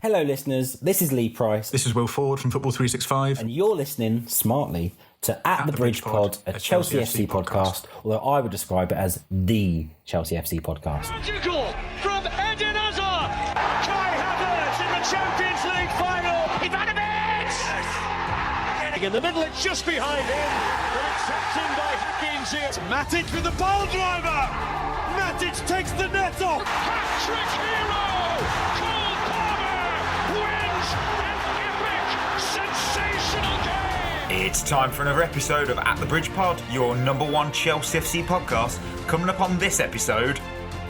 Hello, listeners. This is Lee Price. This is Will Ford from Football 365. And you're listening smartly to At the Bridge Pod, a Chelsea FC podcast, although I would describe it as the Chelsea FC podcast. Magical from Eden Hazard. Kai Havertz in the Champions League final. Ivanovic! In the middle, it's just behind him. But it's tapped in by Higgins here. Matic with the ball driver. Matic takes the net off. Hat-trick hero. Cole Palmer wins an epic, sensational game. It's time for another episode of At the Bridge Pod, your number one Chelsea FC podcast. Coming up on this episode,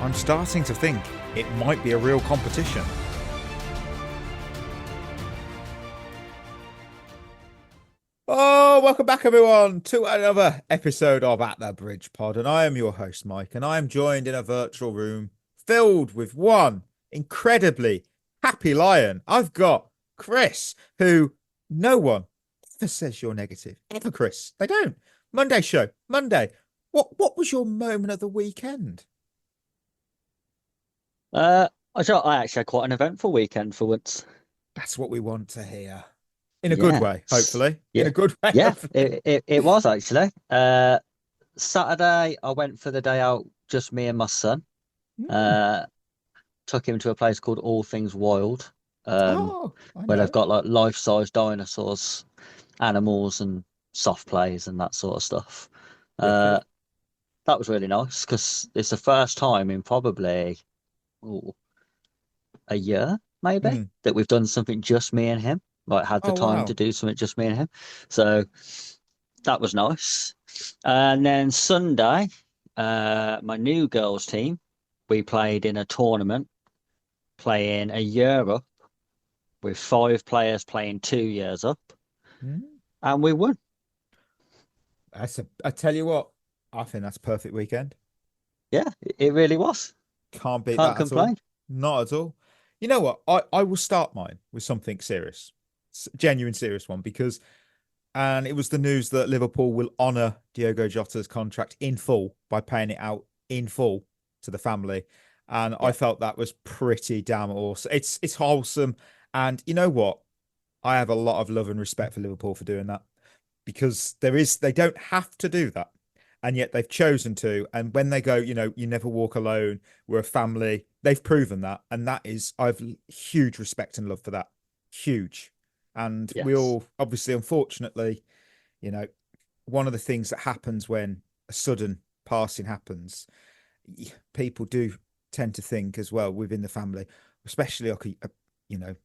I'm starting to think it might be a real competition. Oh, welcome back everyone to another episode of At the Bridge Pod, and I am your host Mike, and I am joined in a virtual room filled with one incredibly happy lion. I've got Chris, who no one ever says you're negative. Ever, Chris. They don't. Monday show. Monday. What was your moment of the weekend? I actually had quite an eventful weekend for once. That's what we want to hear. In a good way, hopefully. Yeah. In a good way. Yeah, it was actually. Saturday, I went for the day out, just me and my son. Took him to a place called All Things Wild, where they've got like life-size dinosaurs, animals, and soft plays and that sort of stuff. That was really nice because it's the first time in probably a year, maybe, that we've done something just me and him. Like had the time to do something just me and him. So that was nice. And then Sunday, my new girls team, we played in a tournament, playing a year up with 5 players playing 2 years up. And we won. I tell you what, I think that's a perfect weekend. Yeah, it really was. Can't beat Can't that complain. at all. Not at all. You know what? I will start mine with something serious. Genuine serious one, because it was the news that Liverpool will honour Diogo Jota's contract in full by paying it out in full to the family, and I felt that was pretty damn awesome. It's wholesome, and you know what, I have a lot of love and respect for Liverpool for doing that, because they don't have to do that, and yet they've chosen to. And when they go, you never walk alone, we're a family, they've proven that, and I've huge respect and love for that. Huge. And we all, obviously, unfortunately, one of the things that happens when a sudden passing happens, people do tend to think as well within the family, especially like a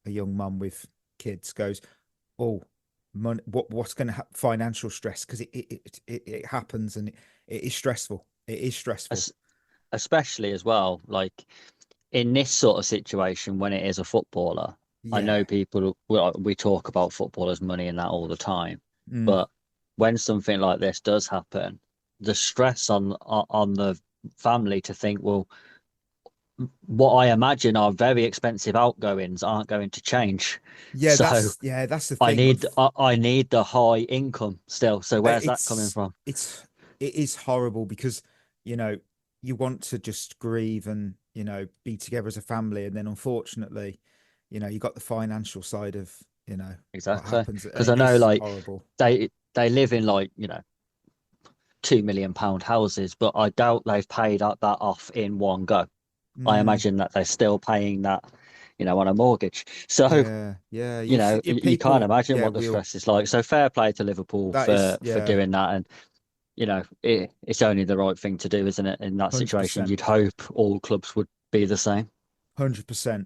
young mum with kids goes, oh, money, what's going to happen? Financial stress, because it happens, and it is stressful. It is stressful, especially as well, like in this sort of situation when it is a footballer. I know we talk about footballers' money and that all the time, but when something like this does happen, the stress on the family to think, well, what I imagine are very expensive outgoings aren't going to change. Yeah, so that's the thing. I need the high income still. So where's that coming from? It is horrible, because you want to just grieve and be together as a family, and then unfortunately, you got the financial side of, exactly, because I know like horrible. They live in like, £2 million houses, but I doubt they've paid that off in one go. I imagine that they're still paying that, on a mortgage. So, you can't imagine what the stress is like. So fair play to Liverpool for doing that. And, it's only the right thing to do, isn't it? In that 100%. Situation, you'd hope all clubs would be the same. 100%.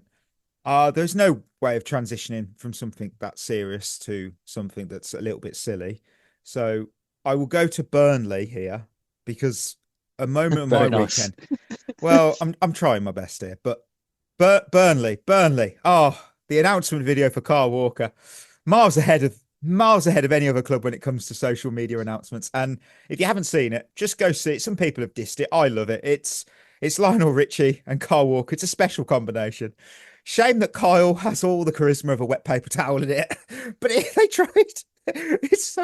There's no way of transitioning from something that serious to something that's a little bit silly. So I will go to Burnley here, because a moment of my weekend. Well, I'm trying my best here, but Burnley. Oh, the announcement video for Kyle Walker, miles ahead of any other club when it comes to social media announcements. And if you haven't seen it, just go see it. Some people have dissed it. I love it. It's Lionel Richie and Kyle Walker. It's a special combination. Shame that Kyle has all the charisma of a wet paper towel in it, but they It's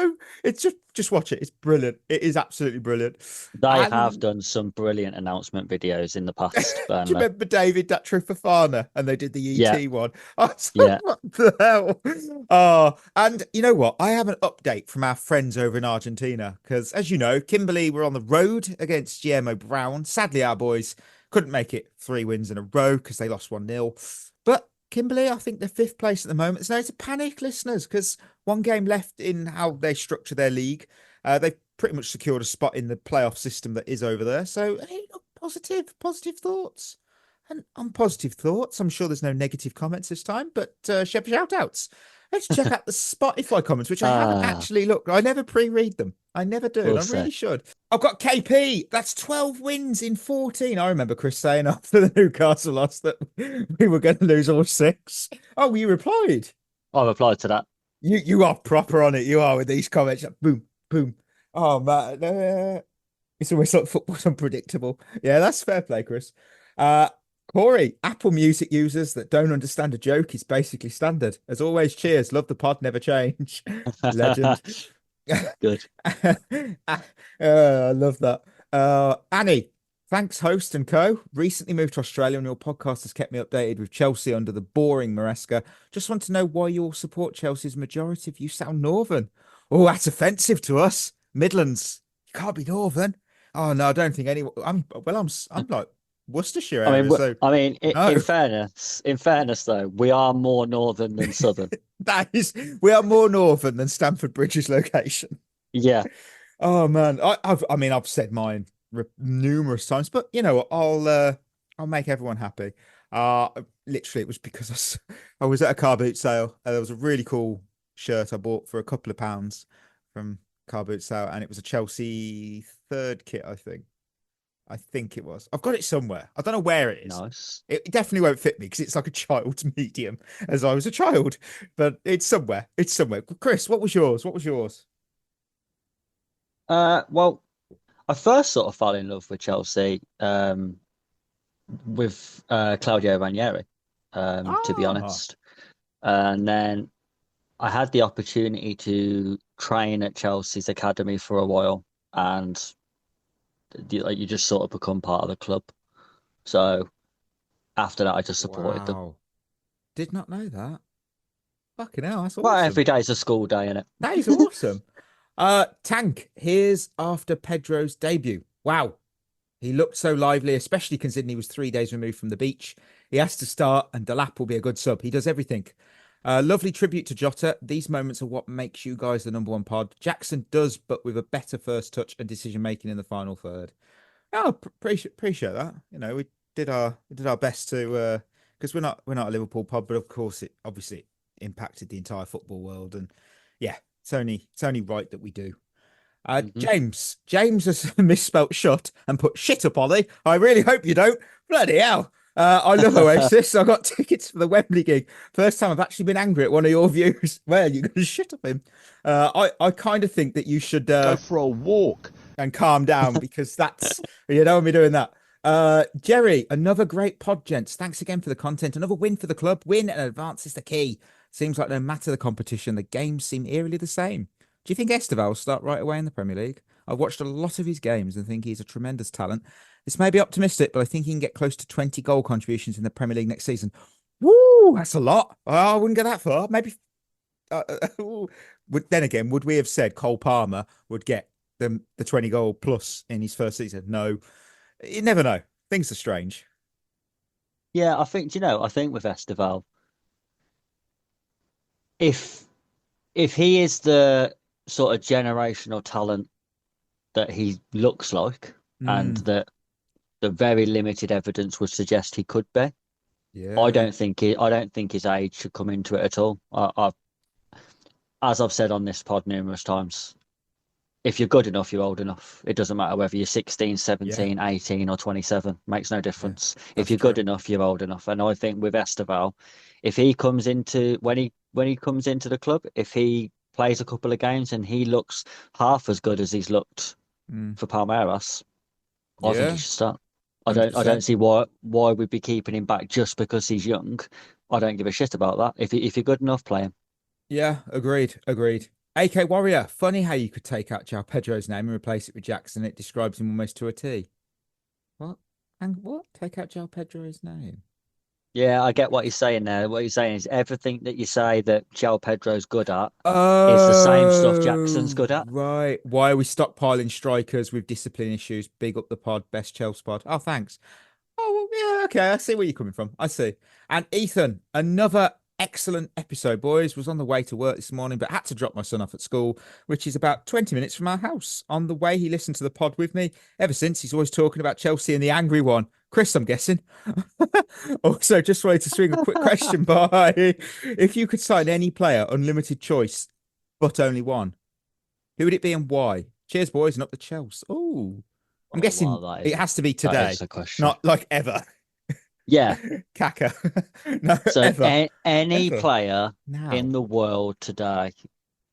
just watch it. It's brilliant. It is absolutely brilliant. They have done some brilliant announcement videos in the past. Do you remember David that true Fafana and they did the ET one? I was like, what the hell? Oh, and you know what? I have an update from our friends over in Argentina because, as you know, Kimberley were on the road against GMO Brown. Sadly, our boys couldn't make it 3 wins in a row because they lost 1-0. But Kimberley, I think they're 5th place at the moment. It's no to panic, listeners, because 1 game left in how they structure their league. They've pretty much secured a spot in the playoff system that is over there. So, hey, look, positive thoughts. And on positive thoughts, I'm sure there's no negative comments this time, but Shevva shoutouts. Let's check out the Spotify comments, which I haven't actually looked. I never pre-read them. I never do. And I really should. I've got KP. That's 12 wins in 14. I remember Chris saying after the Newcastle loss that we were going to lose all 6. Oh, you replied? I replied to that. You are proper on it. You are with these comments. Like, boom, boom. Oh, man. It's always like football's unpredictable. Yeah, that's fair play, Chris. Corey, Apple Music users that don't understand a joke is basically standard. As always, cheers. Love the pod, never change. Legend. Good. I love that. Annie, thanks, host and co. Recently moved to Australia and your podcast has kept me updated with Chelsea under the boring Maresca. Just want to know why you all support Chelsea's majority of you sound northern. Oh, that's offensive to us. Midlands. You can't be northern. Oh, no, I don't think anyone. I'm like Worcestershire area. In fairness, though, we are more northern than southern. We are more northern than Stamford Bridge's location. Yeah. Oh man, I've said mine numerous times, but you know what? I'll make everyone happy. Literally, it was because I was at a car boot sale. There was a really cool shirt I bought for a couple of pounds from car boot sale, and it was a Chelsea 3rd kit, I think it was. I've got it somewhere. I don't know where it is. Nice. It definitely won't fit me because it's like a child's medium as I was a child, but it's somewhere. Chris, what was yours? Well, I first sort of fell in love with Chelsea with Claudio Ranieri, to be honest. And then I had the opportunity to train at Chelsea's academy for a while, and you just sort of become part of the club. So after that, I just supported them. Did not know that. Fucking hell, that's awesome. Well, every day's a school day, innit? That is awesome. Tank, here's after Pedro's debut. Wow. He looked so lively, especially considering he was 3 days removed from the beach. He has to start, and Delap will be a good sub. He does everything. Lovely tribute to Jota. These moments are what makes you guys the number 1 pod. Jackson does, but with a better first touch and decision making in the final third. Oh, appreciate that. You know, we did our best to because we're not a Liverpool pod, but of course it obviously impacted the entire football world, and yeah, it's only right that we do. James has misspelt shut and put shit up Ollie. I really hope you don't. Bloody hell. I love Oasis. I got tickets for the Wembley gig. First time I've actually been angry at one of your views. Well, you're going to shit up him. I kind of think that you should go for a walk and calm down because that's, you don't want me doing that. Jerry, another great pod, gents. Thanks again for the content. Another win for the club. Win and advance is the key. Seems like no matter the competition, the games seem eerily the same. Do you think Estevao will start right away in the Premier League? I've watched a lot of his games and think he's a tremendous talent. This may be optimistic, but I think he can get close to 20 goal contributions in the Premier League next season. Woo, that's a lot. I wouldn't go that far. Maybe. Then again, would we have said Cole Palmer would get the 20 goal plus in his first season? No. You never know. Things are strange. Yeah, I think with Estevao, if he is the sort of generational talent that he looks like, and that the very limited evidence would suggest he could be, I don't think his age should come into it at all. As I've said on this pod numerous times, if you're good enough, you're old enough. It doesn't matter whether you're 16, 17, 18 or 27. Makes no difference. If you're good enough, you're old enough. And I think with Estevao, if he comes into when he comes into the club, if he plays a couple of games and he looks half as good as he's looked for Palmeiras, I think he should start. I don't see why we'd be keeping him back just because he's young. I don't give a shit about that. If you're good enough, play him. Yeah, agreed. AK Warrior, funny how you could take out Joao Pedro's name and replace it with Jackson. It describes him almost to a T. What? And what? Take out Joao Pedro's name? Yeah, I get what he's saying there. What he's saying is everything that you say that Joao Pedro's good at is the same stuff Jackson's good at. Right. Why are we stockpiling strikers with discipline issues? Big up the pod, best Chelsea pod. Oh, thanks. Oh, well, yeah, okay. I see where you're coming from. I see. And Ethan, another excellent episode, boys. Was on the way to work this morning, but had to drop my son off at school, which is about 20 minutes from our house. On the way, he listened to the pod with me. Ever since, he's always talking about Chelsea and the angry one. Chris, I'm guessing. Also, just wanted to swing a quick question by. If you could sign any player, unlimited choice, but only one, who would it be and why? Cheers, boys, and up the Chelsea. Oh, I'm guessing it has to be today, not like ever. Yeah. Kaka. No, so ever. Any Ever. player Now. in the world today,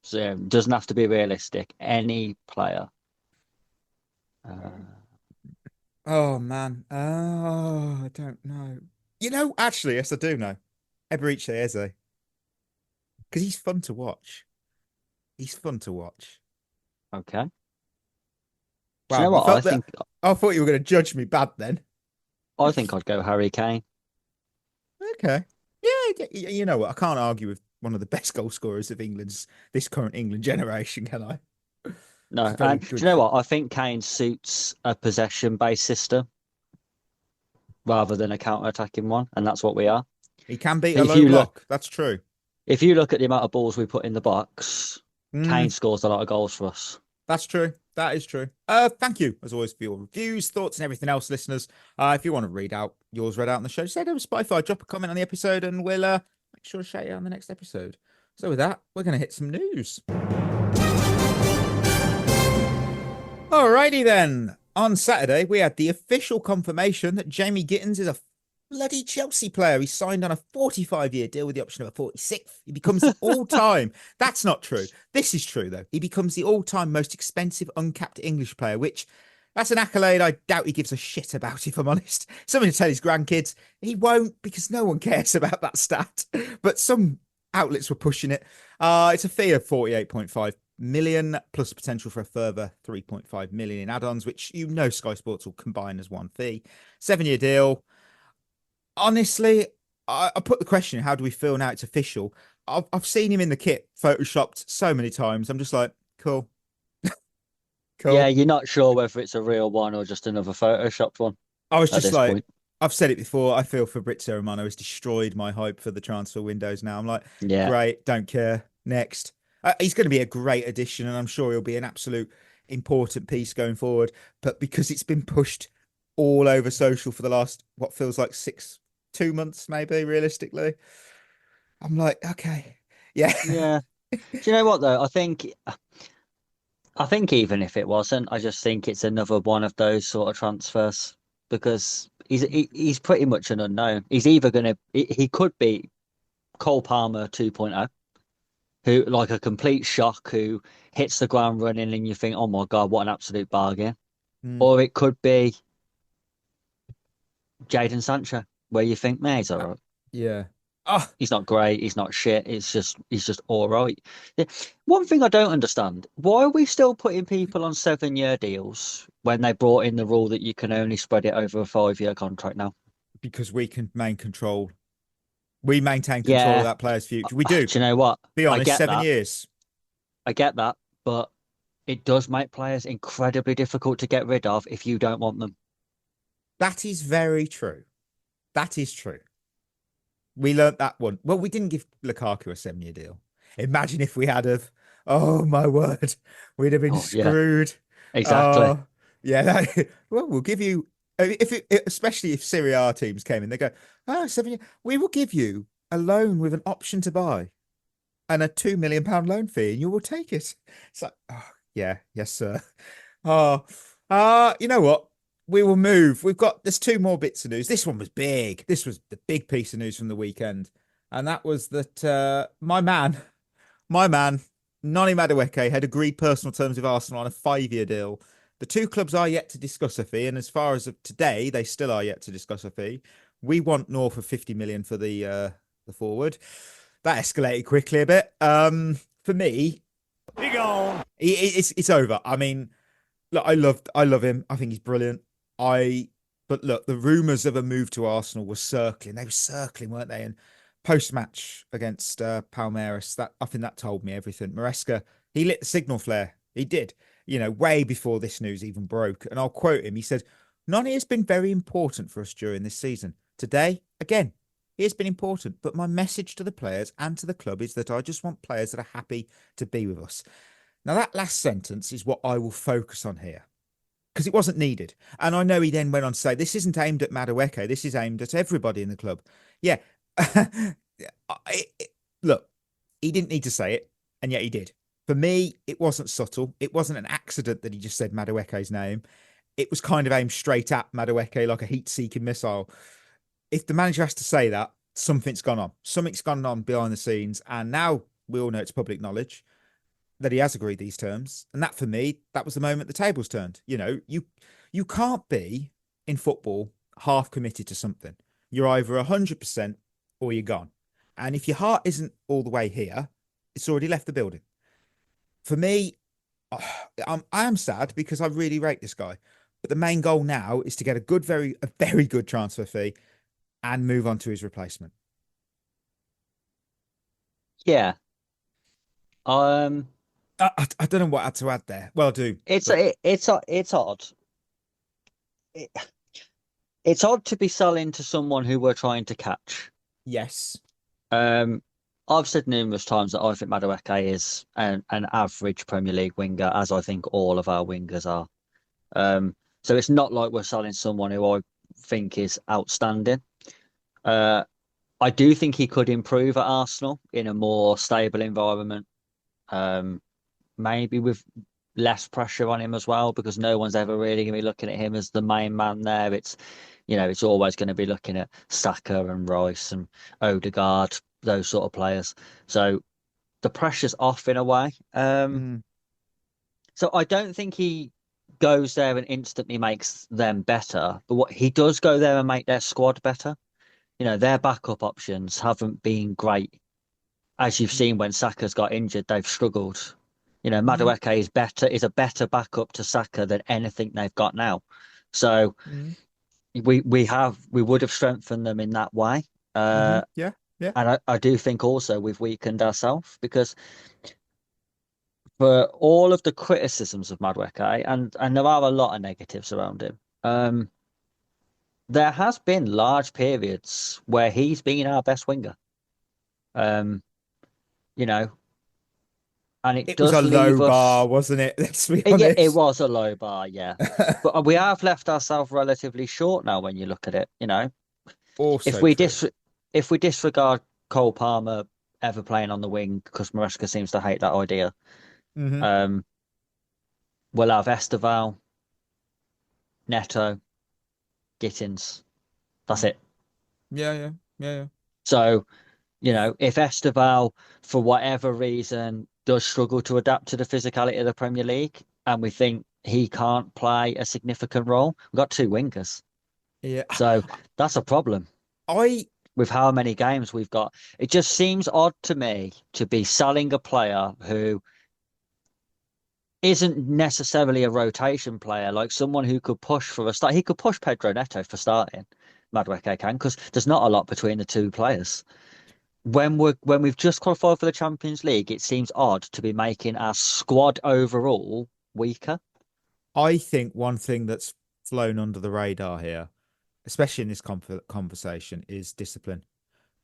so doesn't have to be realistic. Any player. Oh man. Oh, I don't know. You know, actually, yes, I do know. Eberiche Eze. Because he's fun to watch. He's fun to watch. Okay. Wow, Do you know what? I thought you were going to judge me bad then. I think I'd go Harry Kane. Okay. Yeah, you know what? I can't argue with one of the best goal scorers of this current England generation, can I? No, and do you know what? I think Kane suits a possession-based system rather than a counter-attacking one, and that's what we are. He can beat a low block. That's true. If you look at the amount of balls we put in the box, Kane scores a lot of goals for us. That's true. That is true. Thank you, as always, for your reviews, thoughts, and everything else, listeners. If you want to read out yours read out on the show, just head over to Spotify, drop a comment on the episode, and we'll make sure to shout you out on the next episode. So with that, we're going to hit some news. Alrighty then. On Saturday, we had the official confirmation that Jamie Gittens is a bloody Chelsea player. He signed on a 45-year deal with the option of a 46th. He becomes the all-time. That's not true. This is true, though. He becomes the all-time most expensive uncapped English player, which that's an accolade I doubt he gives a shit about, if I'm honest. Something to tell his grandkids. He won't, because no one cares about that stat. But some outlets were pushing it. It's a fee of 48.5 million plus potential for a further 3.5 million in add-ons, which Sky Sports will combine as one fee. 7-year deal. Honestly, I put the question, how do we feel now it's official? I've seen him in the kit photoshopped so many times. I'm just like, cool. Cool. Yeah, you're not sure whether it's a real one or just another photoshopped one. I was just like, point. I've said it before. I feel Fabrizio Romano has destroyed my hope for the transfer windows now. I'm like, yeah, great, don't care. Next. He's going to be a great addition, and I'm sure he'll be an absolute important piece going forward. But because it's been pushed all over social for the last, what feels like 2 months, maybe, realistically, I'm like, okay. Yeah. Yeah. Do you know what, though? I think even if it wasn't, I just think it's another one of those sort of transfers because he's pretty much an unknown. He's either he could be Cole Palmer 2.0. Who like a complete shock, who hits the ground running and you think, oh my God, what an absolute bargain. Or it could be Jadon Sancho, where you think, man, he's all right. Yeah. He's not great, he's not shit, he's just all right. Yeah. One thing I don't understand, why are we still putting people on 7-year deals when they brought in the rule that you can only spread it over a 5-year contract now? Because we can maintain control. We maintain control of that player's future. We do. Do you know what? Be honest, 7 years. I get that, but it does make players incredibly difficult to get rid of if you don't want them. That is very true. That is true. We learnt that one. Well, we didn't give Lukaku a 7-year deal. Imagine if we had of. Oh my word, we'd have been screwed. Yeah. Exactly. Yeah. Well, we'll give you. Especially if Serie A teams came in, they go, 7 years. We will give you a loan with an option to buy and a £2 million loan fee, and you will take it. It's like, yeah, yes, sir. You know what? We will move. There's 2 more bits of news. This one was big. This was the big piece of news from the weekend. And that was that my man, Noni Madueke, had agreed personal terms with Arsenal on a 5-year deal. The 2 clubs are yet to discuss a fee, and as far as of today, they still are yet to discuss a fee. We want north of 50 million for the forward. That escalated quickly a bit. For me, He gone. It's over. I mean, look, I love him. I think he's brilliant. But look, the rumours of a move to Arsenal were circling. They were circling, weren't they? And post-match against Palmeiras, I think that told me everything. Maresca, he lit the signal flare. He did, way before this news even broke. And I'll quote him. He said, "Noni has been very important for us during this season. Today, again, he has been important. But my message to the players and to the club is that I just want players that are happy to be with us." Now, that last sentence is what I will focus on here, because it wasn't needed. And I know he then went on to say, this isn't aimed at Madueke. This is aimed at everybody in the club. Yeah. Look, he didn't need to say it, and yet he did. For me, it wasn't subtle. It wasn't an accident that he just said Madueke's name. It was kind of aimed straight at Madueke like a heat-seeking missile. If the manager has to say that, something's gone on. Something's gone on behind the scenes. And now we all know it's public knowledge that he has agreed these terms. And that, for me, that was the moment the tables turned. You can't be in football half committed to something. You're either 100% or you're gone. And if your heart isn't all the way here, it's already left the building. For me, I am sad because I really rate this guy. But the main goal now is to get a very good transfer fee and move on to his replacement. Yeah. I don't know what to add there. Well, I do. It's odd. It's odd to be selling to someone who we're trying to catch. Yes. I've said numerous times that I think Madueke is an average Premier League winger, as I think all of our wingers are. So it's not like we're selling someone who I think is outstanding. I do think he could improve at Arsenal in a more stable environment. Maybe with less pressure on him as well, because no one's ever really going to be looking at him as the main man there. It's always going to be looking at Saka and Rice and Odegaard, those sort of players. So the pressure's off in a way. So I don't think he goes there and instantly makes them better, but what he does go there and make their squad better. Their backup options haven't been great. As you've seen when Saka's got injured, they've struggled. Madueke is a better backup to Saka than anything they've got now. So we would have strengthened them in that way. Yeah. And I do think also we've weakened ourselves, because for all of the criticisms of Madueke, and there are a lot of negatives around him, there has been large periods where he's been our best winger. And it was does a low leave us... bar, wasn't it? Let's be honest. It was a low bar, yeah. But we have left ourselves relatively short now when you look at it. Also if we disregard Cole Palmer ever playing on the wing, because Maresca seems to hate that idea, we'll have Estevao, Neto, Gittens. That's it. Yeah. So, if Estevao, for whatever reason, does struggle to adapt to the physicality of the Premier League, and we think he can't play a significant role, we've got two wingers. Yeah. So that's a problem. With how many games we've got. It just seems odd to me to be selling a player who isn't necessarily a rotation player, like someone who could push for a start. He could push Pedro Neto for starting. Madueke can, because there's not a lot between the two players. When we've just qualified for the Champions League, it seems odd to be making our squad overall weaker. I think one thing that's flown under the radar here, especially in this conversation, is discipline.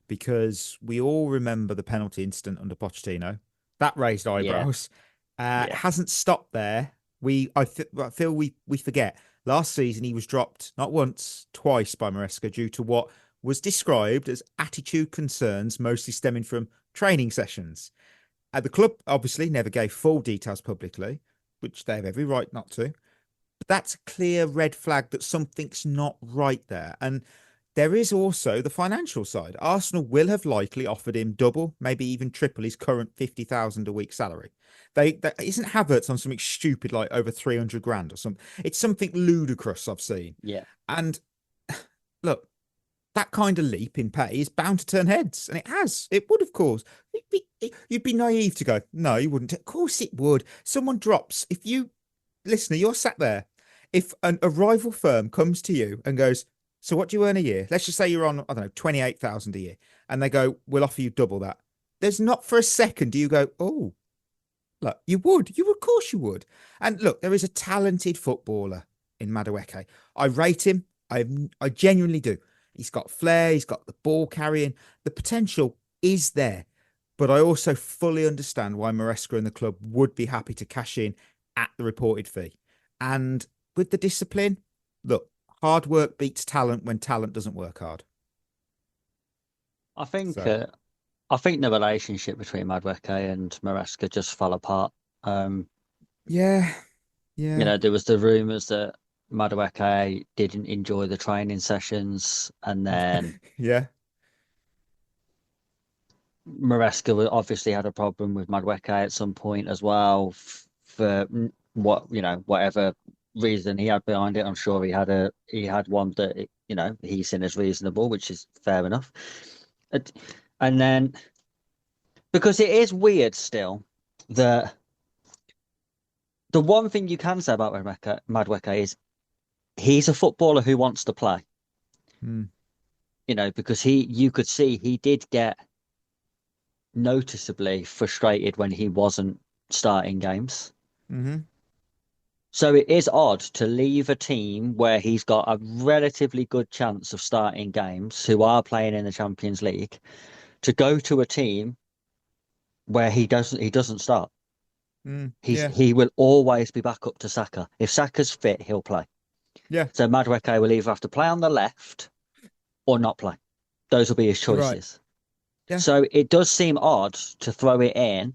Because we all remember the penalty incident under Pochettino. That raised eyebrows. It hasn't stopped there. I feel we forget. Last season, he was dropped not once, twice by Maresca due to what was described as attitude concerns, mostly stemming from training sessions. The club obviously never gave full details publicly, which they have every right not to. But that's a clear red flag that something's not right there. And there is also the financial side. Arsenal will have likely offered him double, maybe even triple his current 50,000 a week salary. Isn't Havertz on something stupid like over 300 grand or something? It's something ludicrous I've seen. Yeah. And look, that kind of leap in pay is bound to turn heads, and it has. It would, of course. you'd be naive to go, no, you wouldn't. Of course it would. Someone drops. If you, listener, you're sat there. If a rival firm comes to you and goes, so what do you earn a year? Let's just say you're on, I don't know, 28,000 a year. And they go, we'll offer you double that. There's not for a second do you go, oh, look, you would. Of course you would. And look, there is a talented footballer in Madueke. I rate him. I genuinely do. He's got flair. He's got the ball carrying. The potential is there. But I also fully understand why Maresca and the club would be happy to cash in at the reported fee. And with the discipline, look, hard work beats talent when talent doesn't work hard. I think the relationship between Madueke and Maresca just fell apart. Yeah. There was the rumours that Madueke didn't enjoy the training sessions, and then Maresca obviously had a problem with Madueke at some point as well for whatever reason he had behind it. I'm sure he had one that he's seen as reasonable, which is fair enough. And then because it is weird still that the one thing you can say about Madueke is he's a footballer who wants to play. Because you could see he did get noticeably frustrated when he wasn't starting games. So it is odd to leave a team where he's got a relatively good chance of starting games, who are playing in the Champions League, to go to a team where he doesn't start. He will always be back up to Saka. If Saka's fit, he'll play. So Madueke will either have to play on the left or not play. Those will be his choices. Right. So it does seem odd to throw it in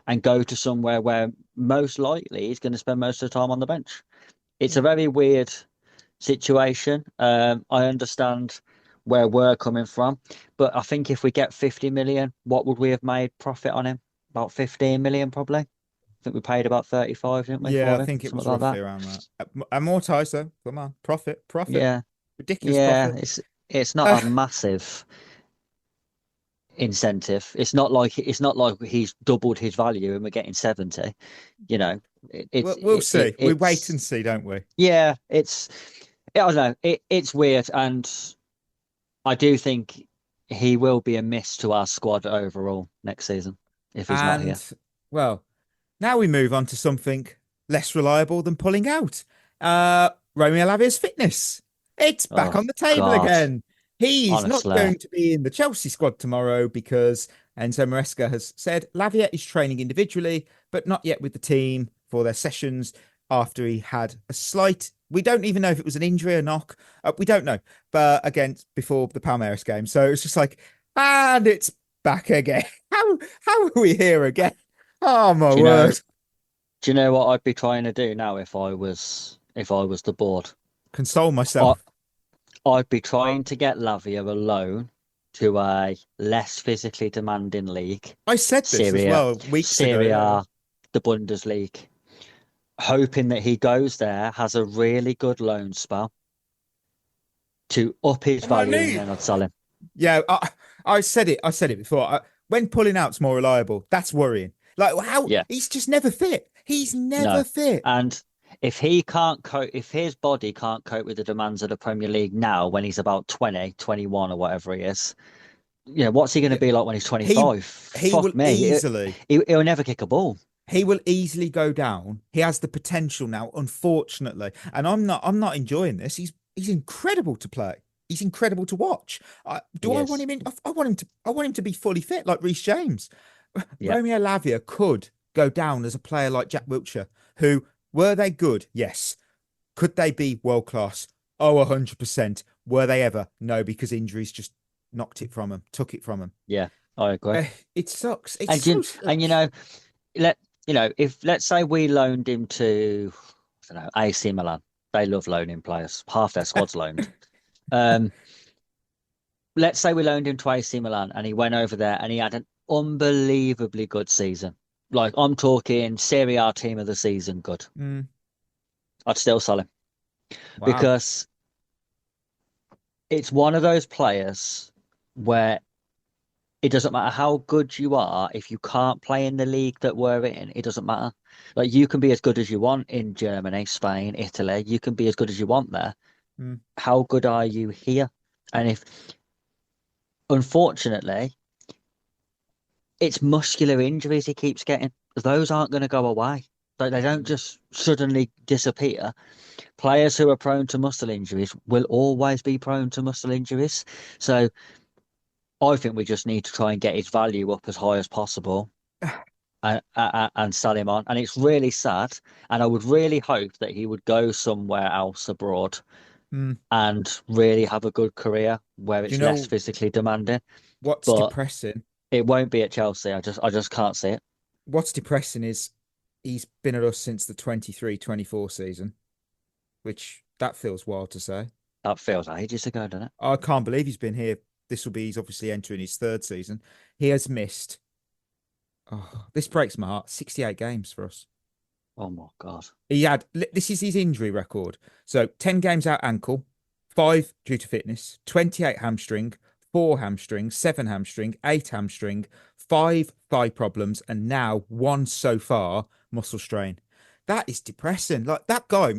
and go to somewhere where most likely he's going to spend most of the time on the bench. It's a very weird situation. I understand where we're coming from, but I think if we get 50 million, what would we have made profit on him? About 15 million, probably. I think we paid about 35, didn't we? Yeah, I think it was roughly around that. Amortized though. Come on, profit. Yeah, ridiculous. Profit. It's not a massive incentive. It's not like he's doubled his value and we're getting 70. We'll see. We wait and see, don't we? Yeah, I don't know. It's weird, and I do think he will be a miss to our squad overall next season if he's not here. Well, now we move on to something less reliable than pulling out. Romeo Lavia's fitness. It's back on the table again. He's not going to be in the Chelsea squad tomorrow because Enzo Maresca has said Lavia is training individually, but not yet with the team for their sessions after he had a slight. We don't even know if it was an injury or knock. We don't know. But again, before the Palmeiras game. So it's just like, and it's back again. How are we here again? Oh my word. Do you know what I'd be trying to do now if I was the board? Console myself. I'd be trying to get Lavia a loan to a less physically demanding league. I said this as well weeks ago. Serie A, the Bundesliga. Hoping that he goes there, has a really good loan spell to up his value and then I'd sell him. Yeah, I said it before. When pulling out's more reliable, that's worrying. Like he's just never fit. He's never fit. And if he can't cope, if his body can't cope with the demands of the Premier League now when he's about 20, 21 or whatever he is, what's he going to be like when he's 25? He'll never kick a ball. He will easily go down. He has the potential now, unfortunately. And I'm not enjoying this. He's incredible to play. He's incredible to watch. I want him in? I want him to be fully fit like Reece James. Romeo Lavia could go down as a player like Jack Wilshere, who were they good? Yes. Could they be world class? Oh, 100%. Were they ever? No, because injuries just knocked it from him, took it from him. Yeah, I agree. It sucks. If let's say we loaned him to, I don't know, AC Milan. They love loaning players. Half their squad's loaned. Let's say we loaned him to AC Milan and he went over there and he had an unbelievably good season. Like, I'm talking Serie A team of the season good. I'd still sell him. Wow. Because it's one of those players where it doesn't matter how good you are. If you can't play in the league that we're in, it doesn't matter. Like, you can be as good as you want in Germany, Spain, Italy. You can be as good as you want there. How good are you here? And if, unfortunately, it's muscular injuries he keeps getting. Those aren't going to go away. Like, they don't just suddenly disappear. Players who are prone to muscle injuries will always be prone to muscle injuries. So I think we just need to try and get his value up as high as possible and sell him on. And it's really sad. And I would really hope that he would go somewhere else abroad and really have a good career where it's less physically demanding. What's depressing? It won't be at Chelsea. I just can't see it. What's depressing is he's been at us since the 23-24 season, which that feels wild to say. That feels ages ago, doesn't it? I can't believe he's been here. He's obviously entering his third season. He has missed, this breaks my heart, 68 games for us. Oh my God. This is his injury record. So 10 games out ankle, 5 due to fitness, 28 hamstring, 4 hamstring, 7 hamstring, 8 hamstring, 5 thigh problems, and now 1 so far muscle strain. That is depressing. Like, that guy,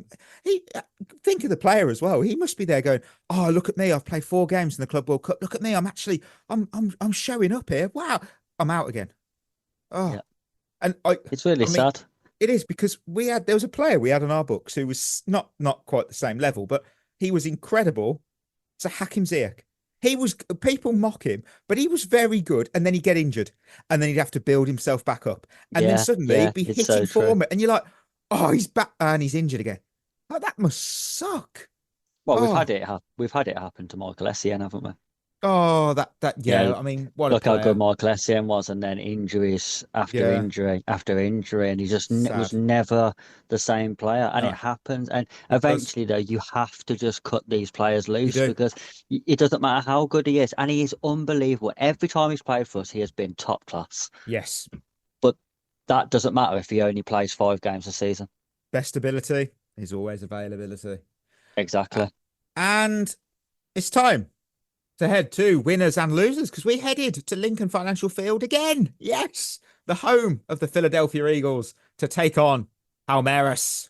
think of the player as well. He must be there going, "Oh, look at me! I've played 4 games in the Club World Cup. Look at me! I'm showing up here. Wow! I'm out again." Oh, yeah. And it's really sad. It is, because there was a player we had on our books who was not quite the same level, but he was incredible. It's a Hakim Ziyech. People mock him, but he was very good. And then he'd get injured, and then he'd have to build himself back up, and then suddenly he'd be hitting form, and you're like, "Oh, he's back and he's injured again." Oh, that must suck. Well, we've had it happen to Michael Essien, haven't we? Oh, yeah. I mean, look how good Michael Essien was, and then injuries after injury after injury, and he just was never the same player. And it happens. And eventually, though, you have to just cut these players loose, because it doesn't matter how good he is, and he is unbelievable. Every time he's played for us, he has been top class. Yes, but that doesn't matter if he only plays 5 games a season. Best ability is always availability. Exactly. And it's time to head to winners and losers, because we headed to Lincoln Financial Field again. Yes, the home of the Philadelphia Eagles, to take on Palmeiras.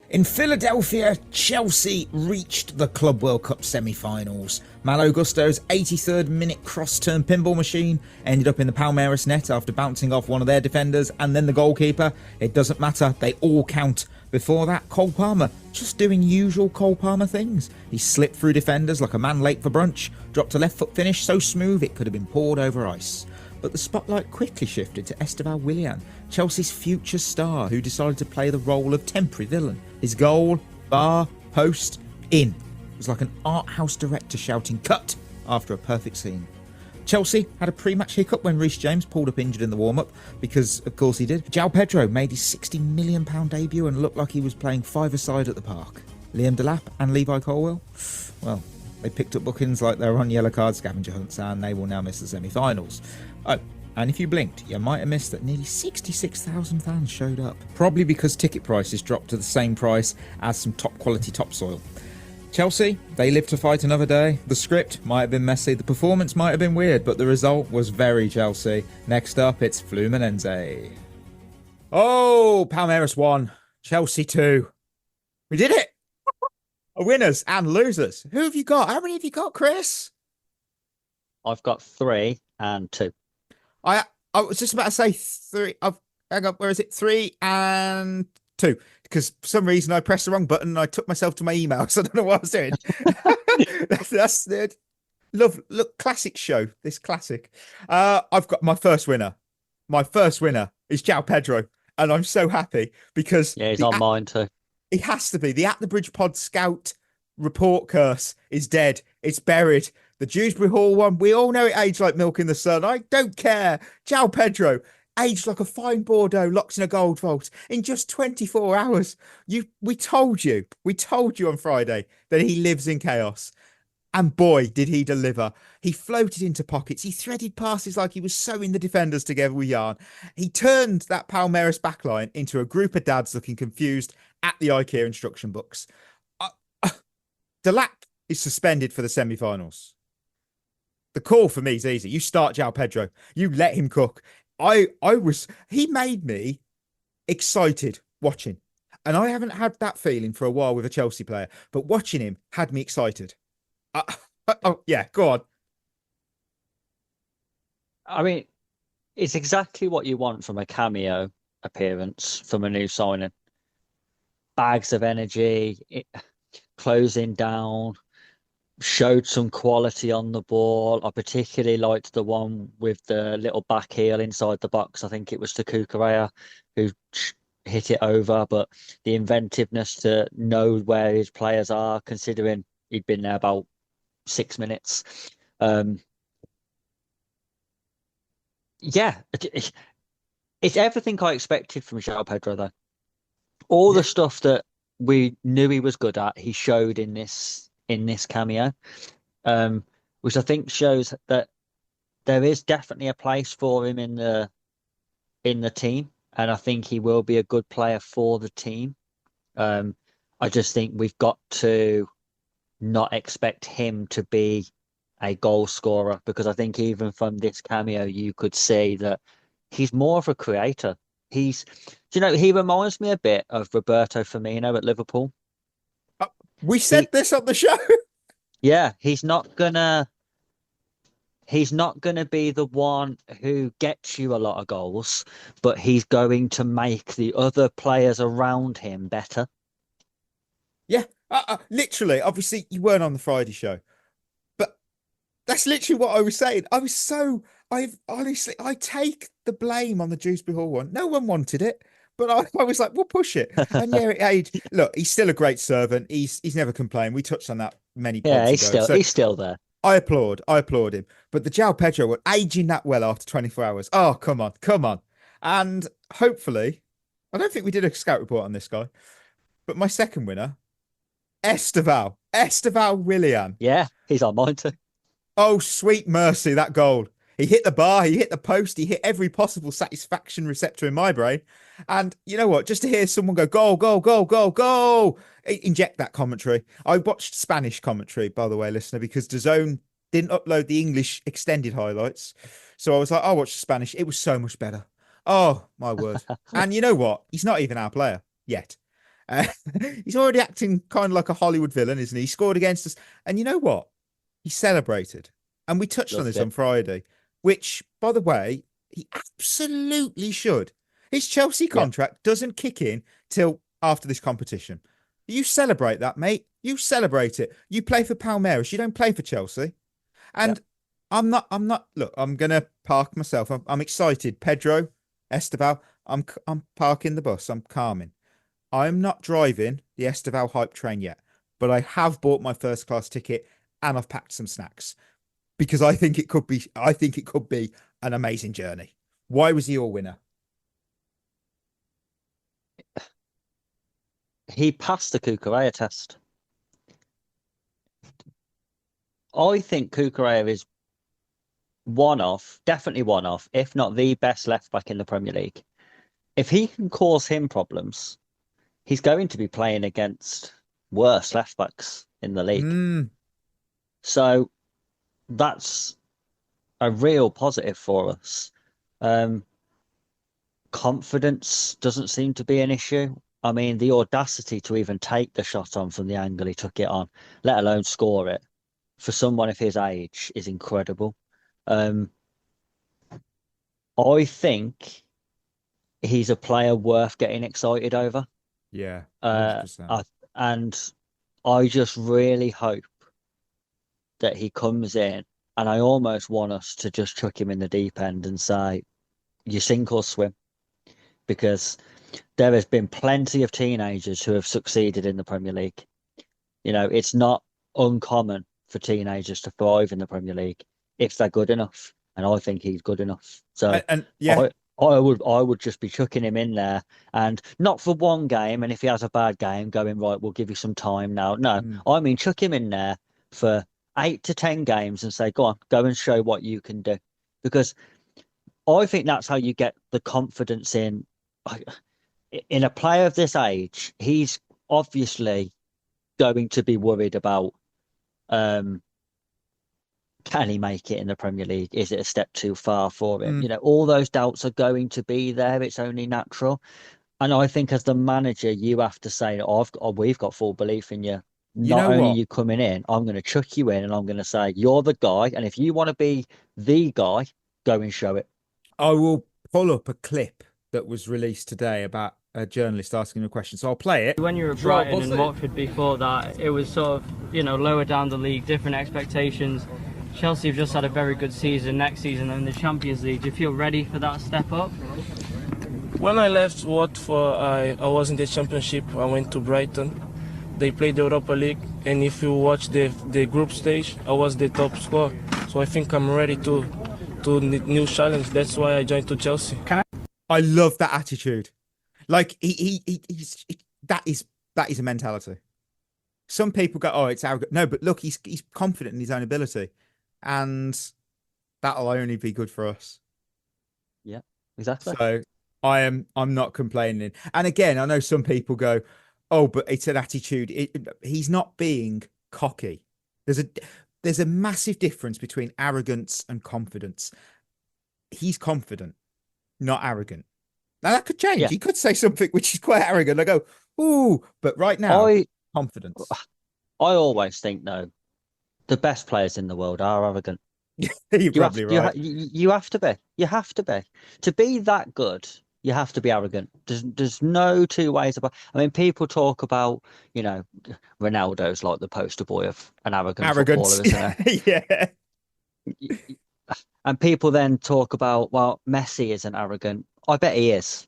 In Philadelphia, Chelsea reached the Club World Cup semi-finals. Malo Gusto's 83rd minute cross-turn pinball machine ended up in the Palmeiras net after bouncing off one of their defenders and then the goalkeeper. It doesn't matter, they all count. Before that, Cole Palmer just doing usual Cole Palmer things. He slipped through defenders like a man late for brunch, dropped a left foot finish so smooth it could have been poured over ice. But the spotlight quickly shifted to Estevao Willian, Chelsea's future star, who decided to play the role of temporary villain. His goal, bar, post, in. It was like an art house director shouting "cut" after a perfect scene. Chelsea had a pre-match hiccup when Reece James pulled up injured in the warm-up, because of course he did. Joao Pedro made his £60 million debut and looked like he was playing 5-a-side at the park. Liam Delap and Levi Colwill, well, they picked up bookings like they're on yellow card scavenger hunts, and they will now miss the semi-finals. Oh, and if you blinked, you might have missed that nearly 66,000 fans showed up. Probably because ticket prices dropped to the same price as some top-quality topsoil. Chelsea, they lived to fight another day. The script might have been messy, the performance might have been weird, but the result was very Chelsea. Next up, it's Fluminense. Oh, Palmeiras 1, Chelsea 2. We did it! Winners and losers. Who have you got? How many have you got, Chris? I've got 3 and 2. I was just about to say 3. Hang on, where is it? 3 and 2. Because for some reason I pressed the wrong button and I took myself to my email, so I don't know what I was doing. that's it. Look, classic show. This classic. I've got my first winner. My first winner is Joao Pedro, and I'm so happy because he's on mine too. He has to be. The At the Bridge Pod Scout report curse is dead. It's buried. The Dewsbury Hall one, we all know it aged like milk in the sun. I don't care. Joao Pedro, aged like a fine Bordeaux locked in a gold vault in just 24 hours. We told you on Friday that he lives in chaos. And boy, did he deliver. He floated into pockets. He threaded passes like he was sewing the defenders together with yarn. He turned that Palmeiras backline into a group of dads looking confused at the IKEA instruction books. Delap is suspended for the semi-finals. the call for me is easy. You start Joao Pedro. You let him cook. He made me excited watching. And I haven't had that feeling for a while with a Chelsea player, but watching him had me excited. Oh, yeah, go on. I mean, it's exactly what you want from a cameo appearance from a new signing. Bags of energy, closing down, showed some quality on the ball. I particularly liked the one with the little back heel inside the box. I think it was to Cucurella who hit it over, but the inventiveness to know where his players are, considering he'd been there about 6 minutes. Yeah, it's everything I expected from Joao Pedro, though. All the stuff that we knew he was good at, he showed in this cameo, which I think shows that there is definitely a place for him in the team, and I think he will be a good player for the team. I just think we've got to not expect him to be a goal scorer, because I think even from this cameo you could see that he's more of a creator. He reminds me a bit of Roberto Firmino at Liverpool. We said this on the show. Yeah, he's not gonna be the one who gets you a lot of goals, but he's going to make the other players around him better. Yeah, literally. Obviously, you weren't on the Friday show, but that's literally what I was saying. I take the blame on the Dewsbury Hall one. No one wanted it, but I was like, we'll push it. And yeah, look, he's still a great servant. He's never complained. We touched on that many pods ago. He's still there. I applaud him. But the Joao Pedro one, aging that well after 24 hours. Oh, come on. And hopefully, I don't think we did a scout report on this guy, but my second winner, Estevao Willian. Yeah, he's on mine too. Oh, sweet mercy, that goal. He hit the bar, he hit the post, he hit every possible satisfaction receptor in my brain. And you know what? Just to hear someone go, goal, goal, goal, goal, goal, inject that commentary. I watched Spanish commentary, by the way, listener, because DAZN didn't upload the English extended highlights. So I was like, I'll watch the Spanish. It was so much better. Oh, my word. And you know what? He's not even our player yet. He's already acting kind of like a Hollywood villain, isn't he? He scored against us. And you know what? He celebrated. And we touched on this on Friday, which, by the way, he absolutely should. His Chelsea contract doesn't kick in till after this competition. You celebrate that, mate. You celebrate it. You play for Palmeiras. You don't play for Chelsea. And I'm not, look, I'm going to park myself. I'm excited. Pedro, Estevao, I'm parking the bus. I'm calming. I'm not driving the Estevao hype train yet, but I have bought my first class ticket and I've packed some snacks because I think it could be an amazing journey. Why was he your winner? He passed the Cucurella test. I think Cucurella is definitely one of, if not the best left back in the Premier League. If he can cause him problems, he's going to be playing against worse left backs in the league. So that's a real positive for us. Confidence doesn't seem to be an issue. I mean, the audacity to even take the shot on from the angle he took it on, let alone score it, for someone of his age is incredible. I think he's a player worth getting excited over. Yeah. And I just really hope that he comes in, and I almost want us to just chuck him in the deep end and say, you sink or swim. Because there has been plenty of teenagers who have succeeded in the Premier League. You know, it's not uncommon for teenagers to thrive in the Premier League if they're good enough. And I think he's good enough. So I would just be chucking him in there, and not for one game. And if he has a bad game, going, right, we'll give you some time now. No, I mean, chuck him in there for 8 to 10 games and say, go on, go and show what you can do. Because I think that's how you get the confidence in a player of this age. He's obviously going to be worried about Can he make it in the Premier League? Is it a step too far for him? All those doubts are going to be there. It's only natural. And I think as the manager, you have to say, we've got full belief in you. Not only you coming in, I'm going to chuck you in and I'm going to say, you're the guy. And if you want to be the guy, go and show it. I will pull up a clip that was released today about a journalist asking a question. So I'll play it. When you were at Brighton and Watford before that, it was sort of, lower down the league, different expectations. Chelsea have just had a very good season. Next season in the Champions League, do you feel ready for that step up? When I left Watford, I was in the Championship. I went to Brighton. They played the Europa League, and if you watch the group stage, I was the top scorer. So I think I'm ready to new challenge. That's why I joined to Chelsea. I love that attitude. Like that is a mentality. Some people go, "Oh, it's arrogant." No, but look, he's confident in his own ability, and that'll only be good for us. Yeah, exactly. So I'm not complaining. And again, I know some people go, "Oh, but it's an attitude." He's not being cocky. There's a massive difference between arrogance and confidence. He's confident, not arrogant. Now that could change. Yeah. He could say something which is quite arrogant. I go, "Ooh," but right now, confidence. I always think, no, the best players in the world are arrogant. You're probably right. You have to be. You have to be. To be that good, you have to be arrogant. There's no two ways about. I mean, people talk about, Ronaldo's like the poster boy of an arrogant footballer, isn't he? Yeah. And people then talk about, well, Messi isn't arrogant. I bet he is.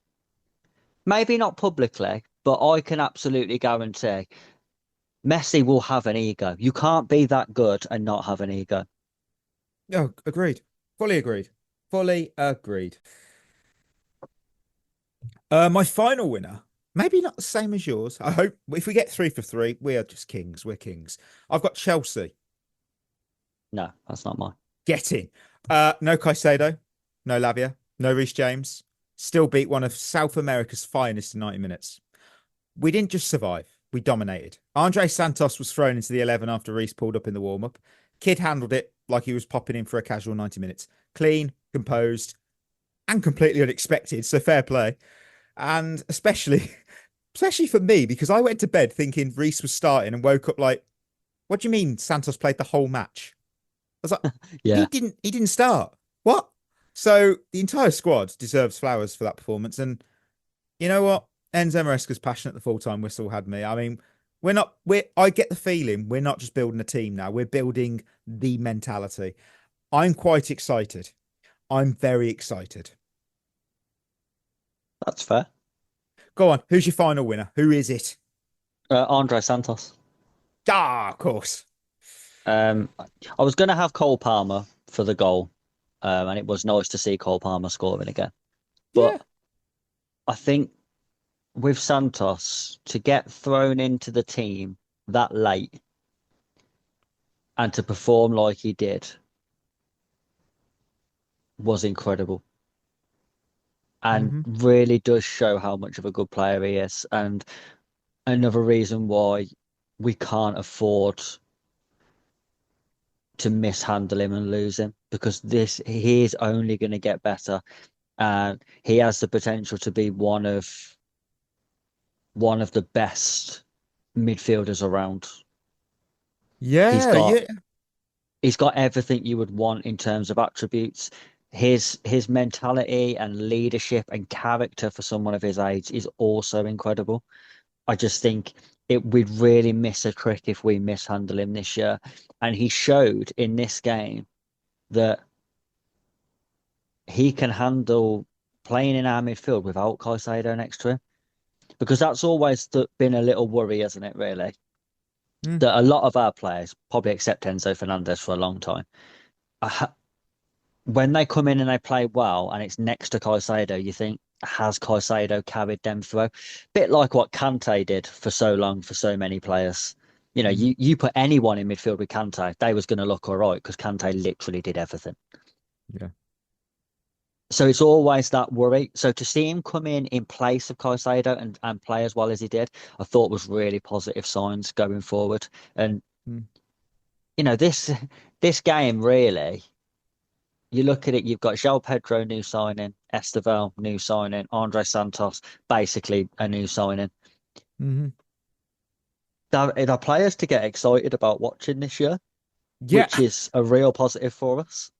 Maybe not publicly, but I can absolutely guarantee Messi will have an ego. You can't be that good and not have an ego. No, agreed. Fully agreed. Fully agreed. My final winner, maybe not the same as yours. I hope if we get 3 for 3, we are just kings. We're kings. I've got Chelsea. No, that's not mine. Get in. No Caicedo, no Lavia, no Reece James. Still beat one of South America's finest in 90 minutes. We didn't just survive. We dominated. Andre Santos was thrown into the 11 after Reece pulled up in the warm-up. Kid handled it like he was popping in for a casual 90 minutes. Clean, composed, and completely unexpected. So fair play. And especially for me, because I went to bed thinking Reece was starting and woke up like, what do you mean Santos played the whole match? I was like, yeah. He didn't start. What? So the entire squad deserves flowers for that performance. And you know what? Enzo Maresca's passion at the full-time whistle had me. I mean, I get the feeling we're not just building a team now. We're building the mentality. I'm quite excited. I'm very excited. That's fair. Go on. Who's your final winner? Who is it? Andre Santos. Of course. I was going to have Cole Palmer for the goal. And it was nice to see Cole Palmer scoring again. But yeah. I think with Santos, to get thrown into the team that late and to perform like he did was incredible. And really does show how much of a good player he is. And another reason why we can't afford to mishandle him and lose him, because he is only going to get better, and he has the potential to be one of the best midfielders around. Yeah, he's got everything you would want in terms of attributes. His mentality and leadership and character for someone of his age is also incredible. I just think we'd really miss a trick if we mishandle him this year. And he showed in this game that he can handle playing in our midfield without Caicedo next to him. Because that's always been a little worry, hasn't it, really? That a lot of our players, probably except Enzo Fernandez for a long time, when they come in and they play well and it's next to Caicedo, you think, has Caicedo carried them through? Bit like what Kante did for so long for so many players. You put anyone in midfield with Kante, they was going to look all right because Kante literally did everything. Yeah. So it's always that worry. So to see him come in place of Caicedo and play as well as he did, I thought was really positive signs going forward. And this game really. You look at it, you've got Joao Pedro, new signing, Estevao, new signing, Andre Santos, basically a new signing. Mm-hmm. There are players to get excited about watching this year, which is a real positive for us.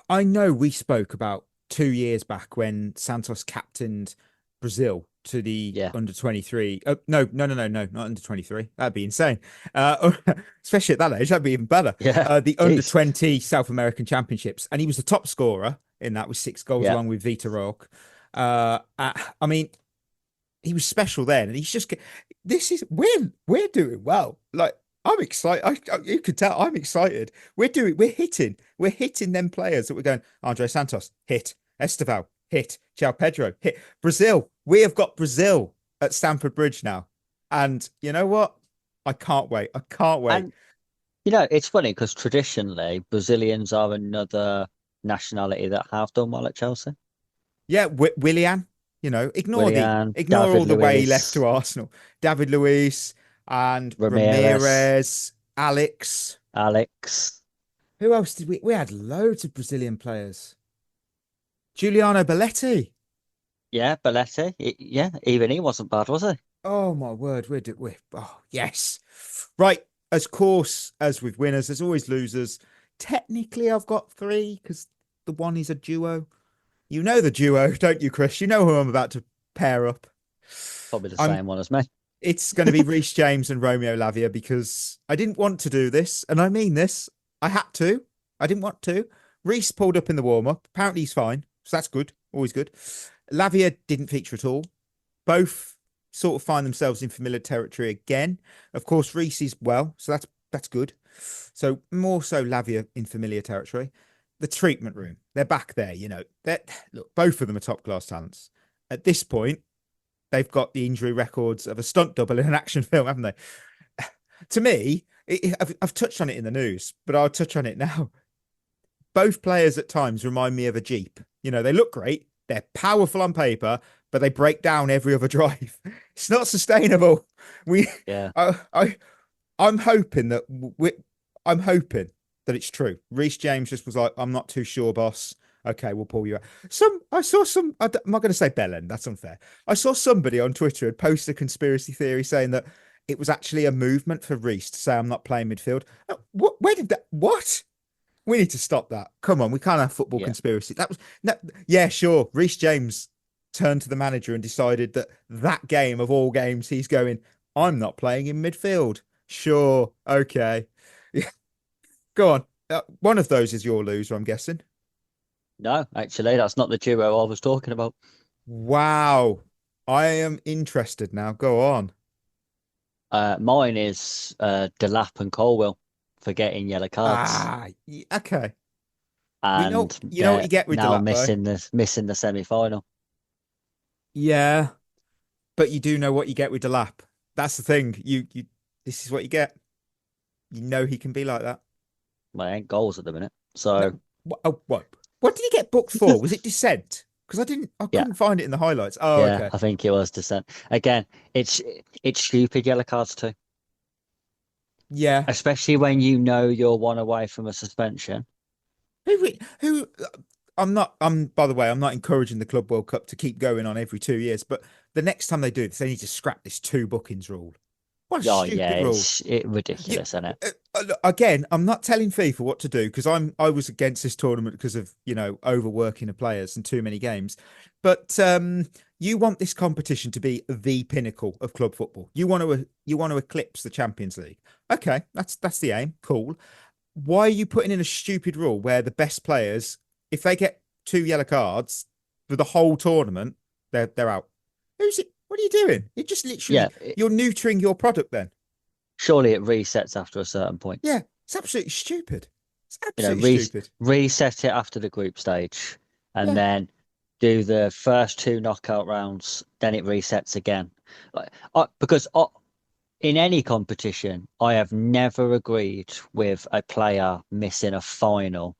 I know we spoke about 2 years back when Santos captained Brazil to the under 23. No, not under 23. That'd be insane. Especially at that age, that'd be even better. Yeah, the under 20 South American Championships, and he was the top scorer in that with 6 goals along with Vitor Roque. I mean, he was special then, and he's just. We're doing well. Like, I'm excited. You could tell I'm excited. We're hitting them players that we're going. Andre Santos hit, Estevao hit, Joao Pedro hit. Brazil, we have got Brazil at Stamford Bridge now, and you know what? I can't wait. And, it's funny because traditionally Brazilians are another nationality that have done well at Chelsea. Yeah, Willian. Ignore David all the Luiz, way he left to Arsenal. David Luiz and Ramirez, Alex. Who else did we? We had loads of Brazilian players. Giuliano Belletti. Yeah, Belletti. Even he wasn't bad, was he? Oh my word, yes. Right, of course, as with winners, there's always losers. Technically, I've got 3 because the one is a duo. You know the duo, don't you, Chris? You know who I'm about to pair up. Probably the same one as me. It's going to be Reece James and Romeo Lavia because I didn't want to do this, and I mean this. I had to. I didn't want to. Reece pulled up in the warm-up. Apparently he's fine, so that's good. Always good. Lavia didn't feature at all. Both sort of find themselves in familiar territory again. Of course, Reece is well, so that's good. So more so Lavia in familiar territory. The treatment room, they're back there, Look, both of them are top-class talents. At this point, they've got the injury records of a stunt double in an action film, haven't they? To me, I've touched on it in the news, but I'll touch on it now. Both players at times remind me of a Jeep. They look great. They're powerful on paper, but they break down every other drive. It's not sustainable. I'm hoping that it's true. Reece James just was like, I'm not too sure, boss. Okay, we'll pull you out. I'm not going to say Belen. That's unfair. I saw somebody on Twitter had posted a conspiracy theory saying that it was actually a movement for Reece to say I'm not playing midfield. Where did that? What? We need to stop that. Come on, we can't have football conspiracy. Sure. Reece James turned to the manager and decided that game of all games, he's going, I'm not playing in midfield. Sure. Okay. Yeah. Go on. One of those is your loser, I'm guessing. No, actually, that's not the duo I was talking about. Wow. I am interested now. Go on. Mine is Delap and Colwell for getting yellow cards. Okay. And you know what you get with now Delap, missing the semi-final. Yeah, but you do know what you get with Delap. That's the thing. You this is what you get. You know he can be like that. Well, ain't goals at the minute. So what did he get booked for? Was it dissent? Because I couldn't find it in the highlights. Oh, yeah, okay. I think it was dissent. Again, it's stupid yellow cards too. Yeah, especially when you know you're one away from a suspension. Who? By the way, I'm not encouraging the Club World Cup to keep going on every 2 years, but the next time they do this, they need to scrap this 2 bookings rule. What a stupid rule. It's ridiculous, isn't it? Again, I'm not telling FIFA what to do because I was against this tournament because of overworking the players and too many games. But you want this competition to be the pinnacle of club football. You want to eclipse the Champions League. Okay, that's the aim. Cool. Why are you putting in a stupid rule where the best players, if they get 2 yellow cards for the whole tournament, they're out? Who's it? What are you doing? You're just literally you're neutering your product then. Surely it resets after a certain point. Yeah, it's absolutely stupid. It's absolutely stupid. Reset it after the group stage and then do the first 2 knockout rounds, then it resets again. Because in any competition, I have never agreed with a player missing a final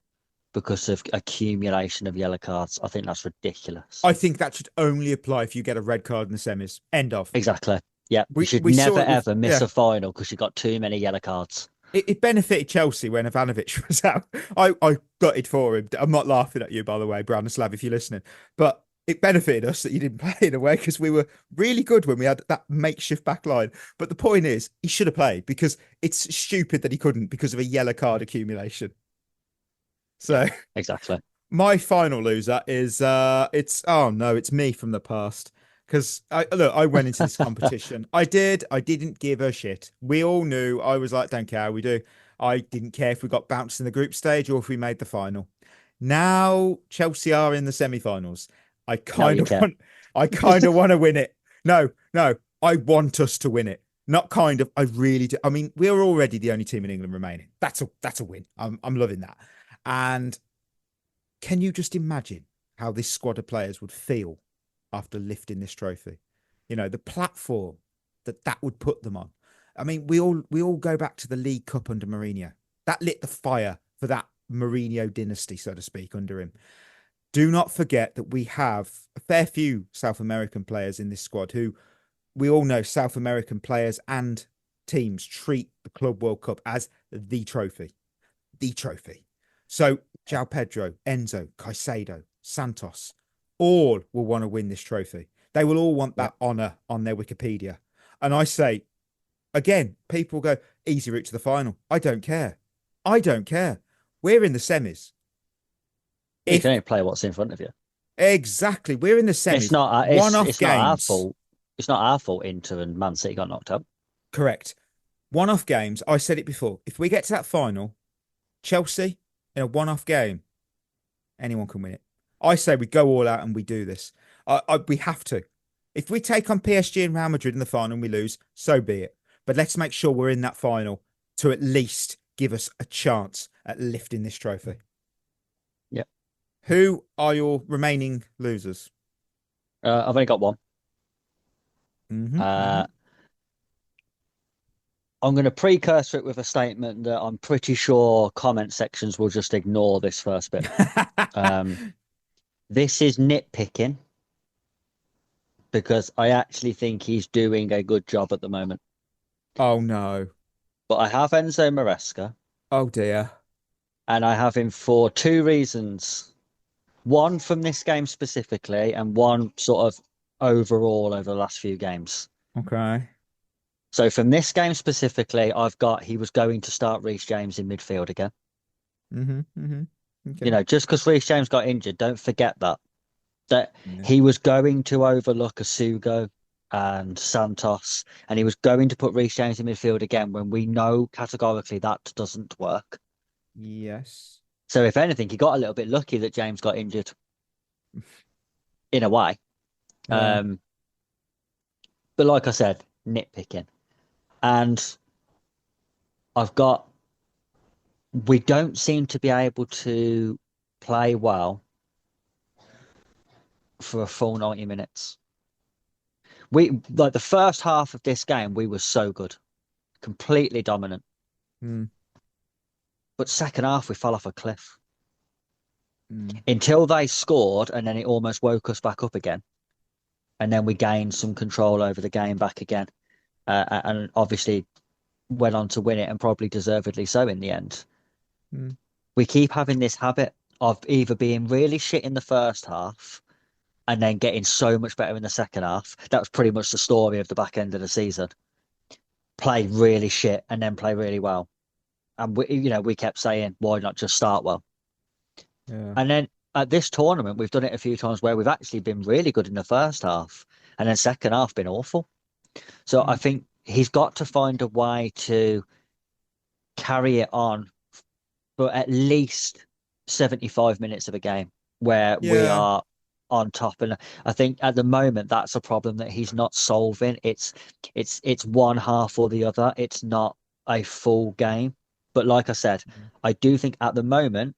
because of accumulation of yellow cards. I think that's ridiculous. I think that should only apply if you get a red card in the semis. End of. Exactly. Yeah. You should never, ever miss a final because you got too many yellow cards. It benefited Chelsea when Ivanovic was out. I gutted for him. I'm not laughing at you, by the way, Branislav, if you're listening. But it benefited us that you didn't play in a way because we were really good when we had that makeshift back line. But the point is, he should have played because it's stupid that he couldn't because of a yellow card accumulation. So exactly. My final loser is it's me from the past. Because I went into this competition. I didn't give a shit. We all knew. I was like, don't care how we do. I didn't care if we got bounced in the group stage or if we made the final. Now Chelsea are in the semi-finals. I kind of want to win it. No, I want us to win it. Not kind of. I really do. I mean, we're already the only team in England remaining. That's a win. I'm loving that. And can you just imagine how this squad of players would feel after lifting this trophy? You know, the platform that would put them on. I mean, we all go back to the League Cup under Mourinho. That lit the fire for that Mourinho dynasty, so to speak, under him. Do not forget that we have a fair few South American players in this squad who we all know South American players and teams treat the Club World Cup as the trophy. The trophy. So Joao Pedro, Enzo, Caicedo, Santos, all will want to win this trophy. They will all want that honour on their Wikipedia. And I say, again, people go, easy route to the final. I don't care. We're in the semis. You can only play what's in front of you. Exactly. We're in the semis. It's not one-off games. Not our fault. It's not our fault Inter and Man City got knocked out. Correct. One-off games. I said it before. If we get to that final, Chelsea in a one-off game, anyone can win it. I say we go all out and we do this. We have to. If we take on PSG and Real Madrid in the final and we lose, so be it. But let's make sure we're in that final to at least give us a chance at lifting this trophy. Yeah. Who are your remaining losers? I've only got one. I'm going to precursor it with a statement that I'm pretty sure comment sections will just ignore this first bit. This is nitpicking because I actually think he's doing a good job at the moment. Oh, no. But I have Enzo Maresca. Oh, dear. And I have him for two reasons. One from this game specifically and one sort of overall over the last few games. Okay. So from this game specifically, I've got he was going to start Reece James in midfield again. Okay. You know, just because Reece James got injured, don't forget that he was going to overlook Asugo and Santos, and he was going to put Reece James in midfield again when we know categorically that doesn't work. Yes. So if anything, he got a little bit lucky that James got injured in a way. Yeah. But like I said, nitpicking. And we don't seem to be able to play well for a full 90 minutes. The first half of this game, we were so good, completely dominant. But second half, we fell off a cliff until they scored, and then it almost woke us back up again. And then we gained some control over the game back again, and obviously went on to win it, and probably deservedly so in the end. We keep having this habit of either being really shit in the first half and then getting so much better in the second half. That was pretty much the story of the back end of the season. Play really shit and then play really well. And we kept saying, why not just start well? Yeah. And then at this tournament, we've done it a few times where we've actually been really good in the first half and then second half been awful. So I think he's got to find a way to carry it on for at least 75 minutes of a game where we are on top. And I think at the moment, that's a problem that he's not solving. It's one half or the other. It's not a full game. But like I said, I do think at the moment,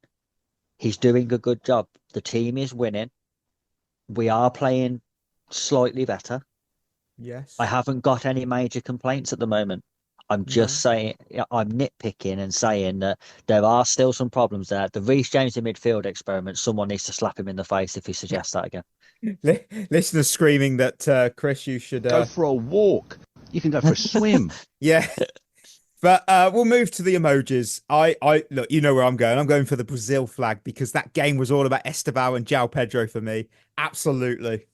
he's doing a good job. The team is winning. We are playing slightly better. Yes. I haven't got any major complaints at the moment. I'm just saying, I'm nitpicking and saying that there are still some problems there. The Reece James in midfield experiment, someone needs to slap him in the face if he suggests that again. Listeners screaming that, Chris, you should... Go for a walk. You can go for a swim. Yeah. But we'll move to the emojis. I look, you know where I'm going. I'm going for the Brazil flag because that game was all about Estevao and Joao Pedro for me. Absolutely.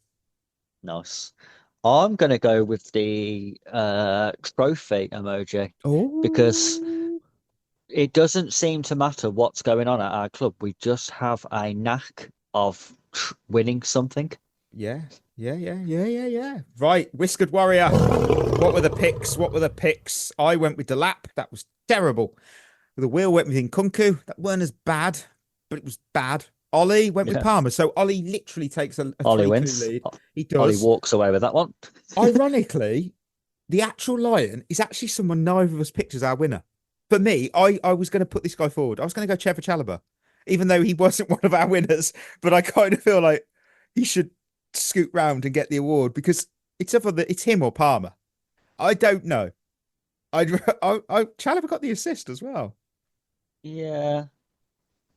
Nice. I'm going to go with the trophy emoji because it doesn't seem to matter what's going on at our club. We just have a knack of winning something. Yeah. Right, Whiskered Warrior. What were the picks? I went with Delap. That was terrible. The Wheel went with Nkunku. That weren't as bad, but it was bad. Ollie went with Palmer. So Ollie literally takes a Ollie 3-2 wins. lead. He does. Ollie walks away with that one. Ironically, the actual Lion is actually someone neither of us picked as our winner. For me, I was going to put this guy forward. I was going to go Shevva Chalobah, even though he wasn't one of our winners. But I kind of feel like he should scoot round and get the award because it's him or Palmer. I don't know. Chalobah got the assist as well. Yeah.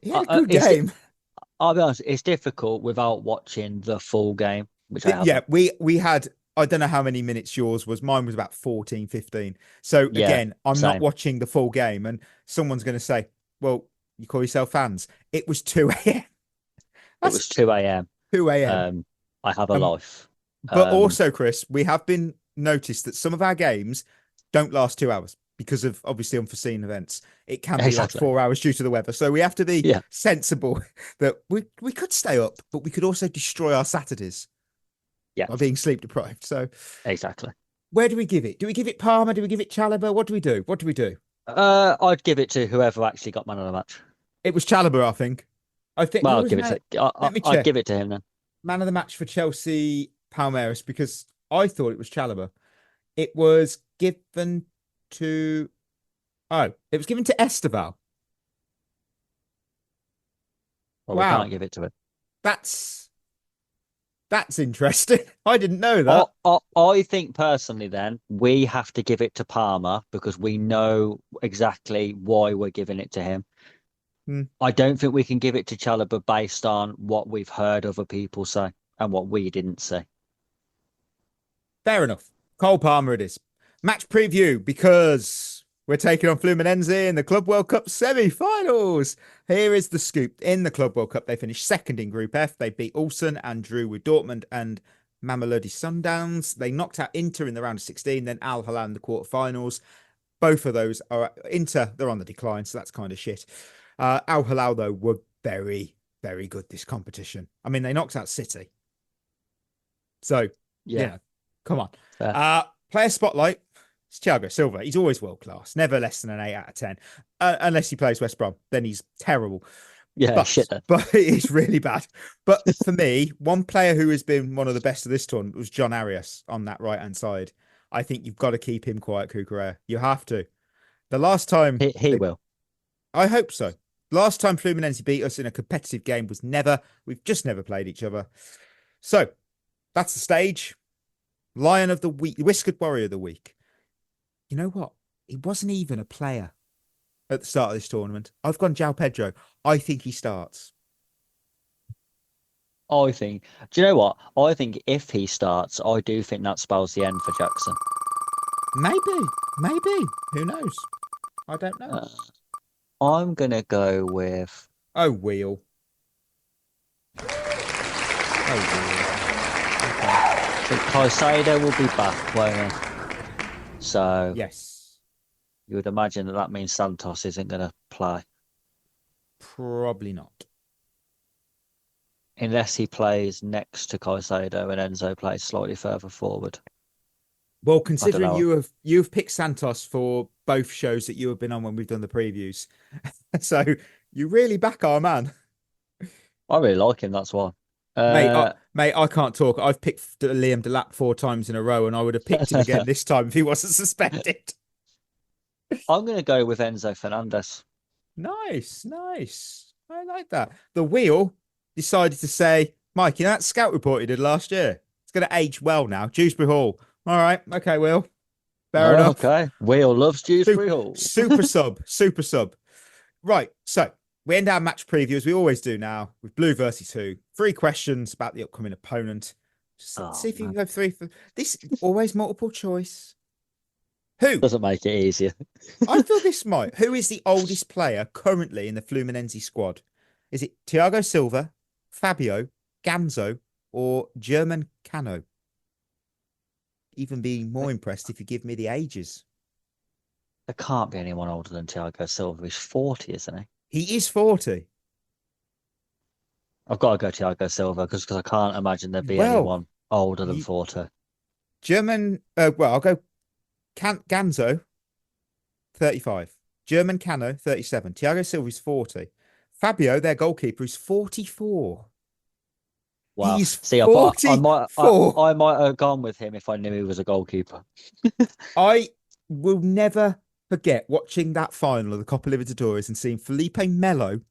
He had a good game. I'll be honest, it's difficult without watching the full game, which I haven't. Yeah, we had, I don't know how many minutes yours was. Mine was about 14, 15. So again, I'm not watching the full game and someone's going to say, well, you call yourself fans. It was 2 a.m. It was 2 a.m. 2 a.m. I have a life. But also, Chris, we have been noticed that some of our games don't last 2 hours because of obviously unforeseen events. It can be like 4 hours due to the weather. So we have to be sensible that we could stay up, but we could also destroy our Saturdays by being sleep deprived. So exactly. Where do we give it? Do we give it Palmer? Do we give it Chalobah? What do we do? I'd give it to whoever actually got man of the match. It was Chalobah, I think. Well, I'd give it to him then. Man of the match for Chelsea Palmeiras because I thought it was Chalobah. It was given to Estevao. Well, we can't give it to him. That's interesting. I didn't know that. I think personally then we have to give it to Palmer because we know exactly why we're giving it to him. I don't think we can give it to Chalobah based on what we've heard other people say and what we didn't say. Fair enough. Cole Palmer it is. Match preview because we're taking on Fluminense in the Club World Cup semi-finals. Here is the scoop. In the Club World Cup, they finished second in Group F. They beat Ulsan and drew with Dortmund and Mamelodi Sundowns. They knocked out Inter in the round of 16, then Al Hilal in the quarterfinals. Both of those are Inter. They're on the decline, so that's kind of shit. Al Hilal, though, were very, very good this competition. I mean, they knocked out City. So, come on. Player spotlight. It's Thiago Silva. He's always world class. Never less than an 8 out of 10. Unless he plays West Brom, then he's terrible. Yeah, but he's really bad. But for me, one player who has been one of the best of this tournament was John Arias on that right-hand side. I think you've got to keep him quiet, Cucurella. You have to. The last time... He will. I hope so. Last time Fluminense beat us in a competitive game was never. We've just never played each other. So, that's the stage. Lion of the week, Whiskered Warrior of the week. You know what? He wasn't even a player at the start of this tournament. I've gone Joao Pedro. I think he starts. Do you know what? I think if he starts, I do think that spells the end for Jackson. Maybe. Who knows? I don't know. I'm going to go with... Wheel. Caicedo will be back, won't he? So... Yes. You would imagine that means Santos isn't going to play. Probably not. Unless he plays next to Caicedo and Enzo plays slightly further forward. Well, considering you've picked Santos for both shows that you have been on when we've done the previews, so you really back our man. I really like him. That's why, mate. I can't talk. I've picked Liam Delap 4 times in a row, and I would have picked him again this time if he wasn't suspended. I'm going to go with Enzo Fernandez. Nice. I like that. The Wheel decided to say, Mike, you know that scout report you did last year? It's going to age well now. Dewsbury Hall. All right. Okay, Will. Fair enough. Okay. Will loves Dewsbury Hall. Super sub. Right. So we end our match preview as we always do now with Blue versus Who. 3 questions about the upcoming opponent. Just see if you can go 3 for this. Always multiple choice. Who? Doesn't make it easier. I feel this might. Who is the oldest player currently in the Fluminense squad? Is it Thiago Silva, Fabio, Ganzo, or German Cano? Even be more impressed if you give me the ages. There can't be anyone older than Thiago Silva. He's 40, isn't he? He is 40. I've got to go Thiago Silva because I can't imagine there'd be Well, anyone older than 40. German, I'll go Ganzo, 35. German Cano, 37. Thiago Silva is 40. Fabio, their goalkeeper, is 44. Wow. He's See, 44. I might have gone with him if I knew he was a goalkeeper. I will never forget watching that final of the Copa Libertadores and seeing Felipe Melo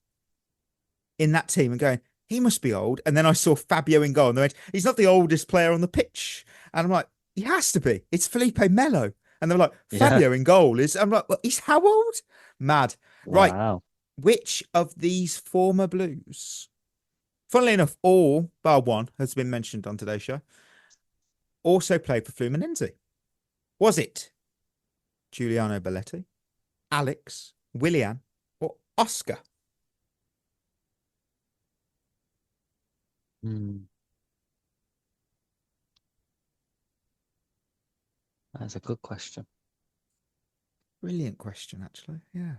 in that team and going, he must be old. And then I saw Fabio in goal and they went, he's not the oldest player on the pitch. And I'm like, he has to be. It's Felipe Melo. And they're like, Fabio in goal is, I'm like, well, he's how old? Mad. Wow. Right. Which of these former Blues, funnily enough, all bar one has been mentioned on today's show, also played for Fluminense? Was it Giuliano Belletti, Alex, Willian, or Oscar? That's a good question. Brilliant question, actually. Yeah.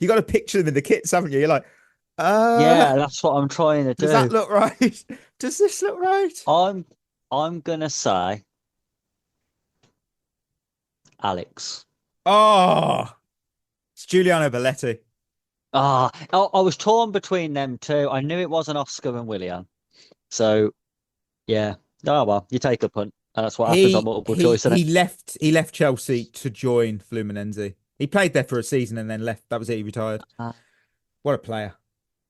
You got to picture them in the kits, haven't you? You're like, yeah, that's what I'm trying to do. Does that look right? Does this look right? I'm gonna say Alex. Oh, it's Giuliano Belletti. I was torn between them two. I knew it wasn't Oscar and Willian. So, yeah. Oh, well, you take a punt. And that's what happens on multiple choice. He left Chelsea to join Fluminense. He played there for a season and then left. That was it. He retired. What a player.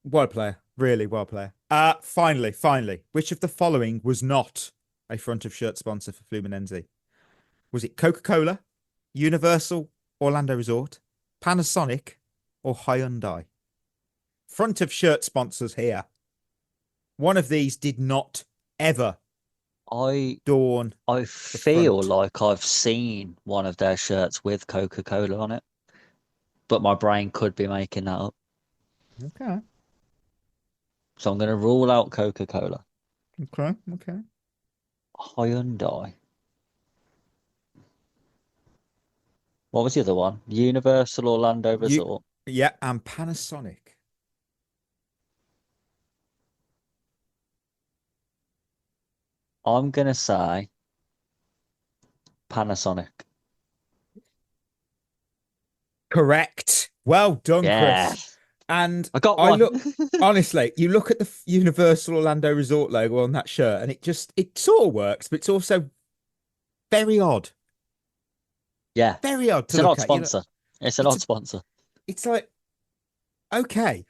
What a player. Really, what a player. Finally, which of the following was not a front of shirt sponsor for Fluminense? Was it Coca-Cola, Universal, Orlando Resort, Panasonic, or Hyundai? Front of shirt sponsors here. One of these did not ever I feel like I've seen one of their shirts with Coca-Cola on it, but my brain could be making that up. Okay. So I'm going to rule out Coca-Cola. Okay. Hyundai. What was the other one? Universal Orlando Resort. Yeah, and Panasonic. I'm going to say Panasonic. Correct. Well done, Yeah. Chris. And I got one. Honestly, you look at the Universal Orlando Resort logo on that shirt and it sort of works, but it's also very odd. Yeah. Very odd to It's an look odd at. sponsor. It's an odd sponsor. It's like, okay,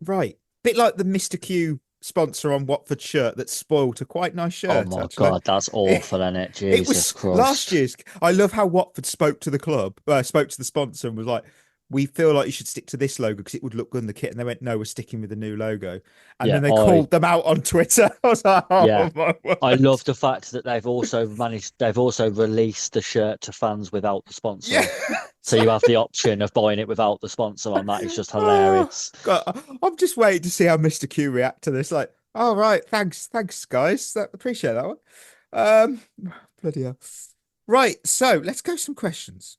right. Bit like the Mr. Q sponsor on Watford shirt that spoiled a quite nice shirt. Oh my actually. God, that's awful, isn't it? Jesus Christ. Last year's. I love how Watford spoke to the club, spoke to the sponsor and was like, we feel like you should stick to this logo because it would look good in the kit. And they went, no, we're sticking with the new logo. And then they called them out on Twitter. I was like, oh my word. I love the fact that they've also released the shirt to fans without the sponsor. Yeah. So you have the option of buying it without the sponsor on that. It's just hilarious. God, I'm just waiting to see how Mr. Q react to this. Like, all right, thanks, guys. Appreciate that one. Bloody hell. Right, so let's go some questions.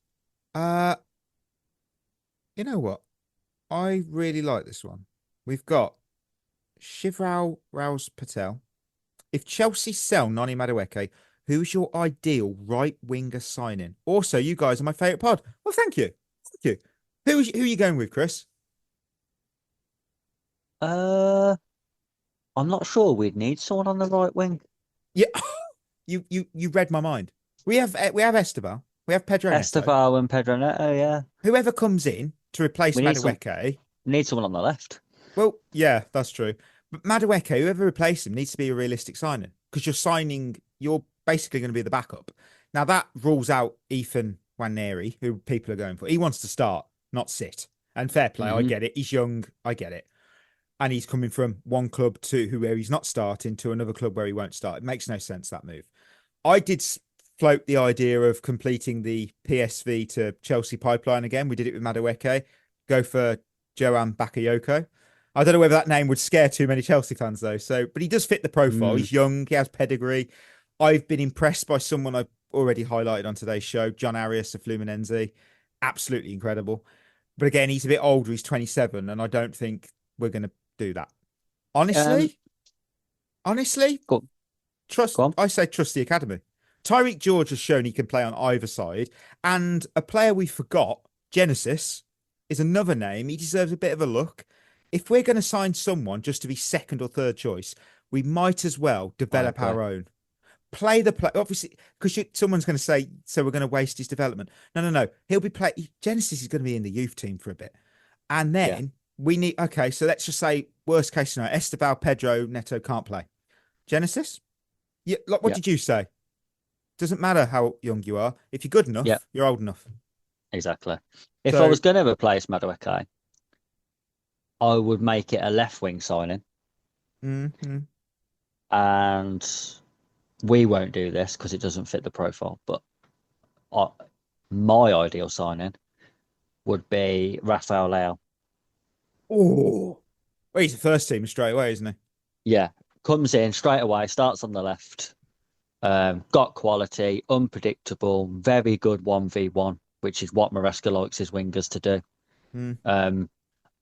You know what? I really like this one. We've got Shivral Rouse Patel. If Chelsea sell Noni Madueke, who's your ideal right winger signing? Also, you guys are my favourite pod. Well, thank you. Who are you going with, Chris? I'm not sure. We'd need someone on the right wing. Yeah, you read my mind. We have Estevao. We have Pedro. Estevao and Pedro Neto. Yeah. Whoever comes in to replace Madueke, need someone on the left. Well, yeah, that's true. But Madueke, whoever replaces him, needs to be a realistic signing because you're basically going to be the backup. Now that rules out Ethan Nwaneri, who people are going for. He wants to start, not sit. And fair play, I get it. He's young, I get it. And he's coming from one club to where he's not starting to another club where he won't start. It makes no sense, that move. I did float the idea of completing the PSV to Chelsea pipeline again. We did it with Madueke. Go for Joao Bakayoko. I don't know whether that name would scare too many Chelsea fans though. So, but he does fit the profile. He's young. He has pedigree. I've been impressed by someone I've already highlighted on today's show, John Arias of Fluminense. Absolutely incredible. But again, he's a bit older. He's 27, and I don't think we're going to do that. Honestly, Go on. I say trust the academy. Tyreek George has shown he can play on either side, and a player we forgot, Genesis, is another name. He deserves a bit of a look. If we're going to sign someone just to be second or third choice, we might as well develop our own. Play the play, obviously, because someone's going to say, so we're going to waste his development. No. He'll be Genesis is going to be in the youth team for a bit. And then we need, okay, so let's just say, worst case scenario, Estevao, Pedro, Neto can't play. Genesis? Yeah, what did you say? Doesn't matter how young you are. If you're good enough, you're old enough. Exactly. If I was going to replace Madueke, I would make it a left wing signing. Mm-hmm. And we won't do this because it doesn't fit the profile. But my ideal signing would be Rafael Leao. Oh, well, he's the first team straight away, isn't he? Yeah. Comes in straight away, starts on the left. Got quality, unpredictable, very good 1v1, which is what Maresca likes his wingers to do.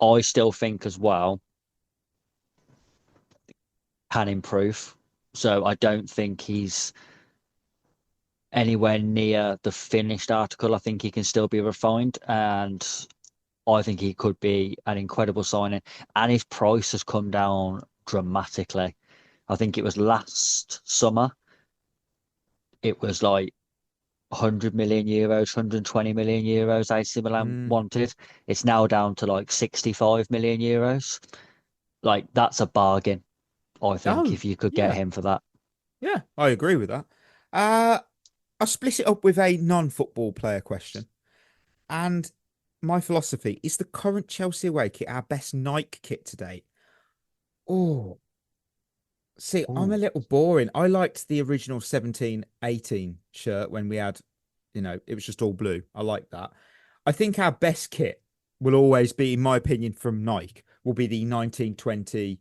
I still think as well can improve. So I don't think he's anywhere near the finished article. I think he can still be refined, and I think he could be an incredible signing. And his price has come down dramatically. I think it was last summer. It was like 100 million euros, 120 million euros AC Milan wanted. It's now down to like 65 million euros. Like, that's a bargain, I think, if you could get him for that. Yeah, I agree with that. I'll split it up with a non-football player question. And my philosophy is the current Chelsea away kit our best Nike kit to date. I'm a little boring. I liked the original 17-18 shirt when we had, it was just all blue. I like that. I think our best kit will always be, in my opinion, from Nike, will be the 1920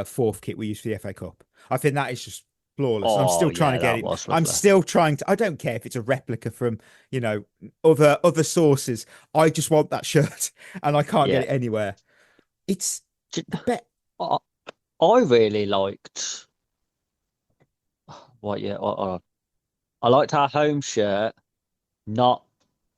fourth kit we used for the FA Cup. I think that is just flawless. I'm still trying to get it. I'm still trying to. I don't care if it's a replica from, other sources. I just want that shirt, and I can't get it anywhere. It's I really liked I liked our home shirt, not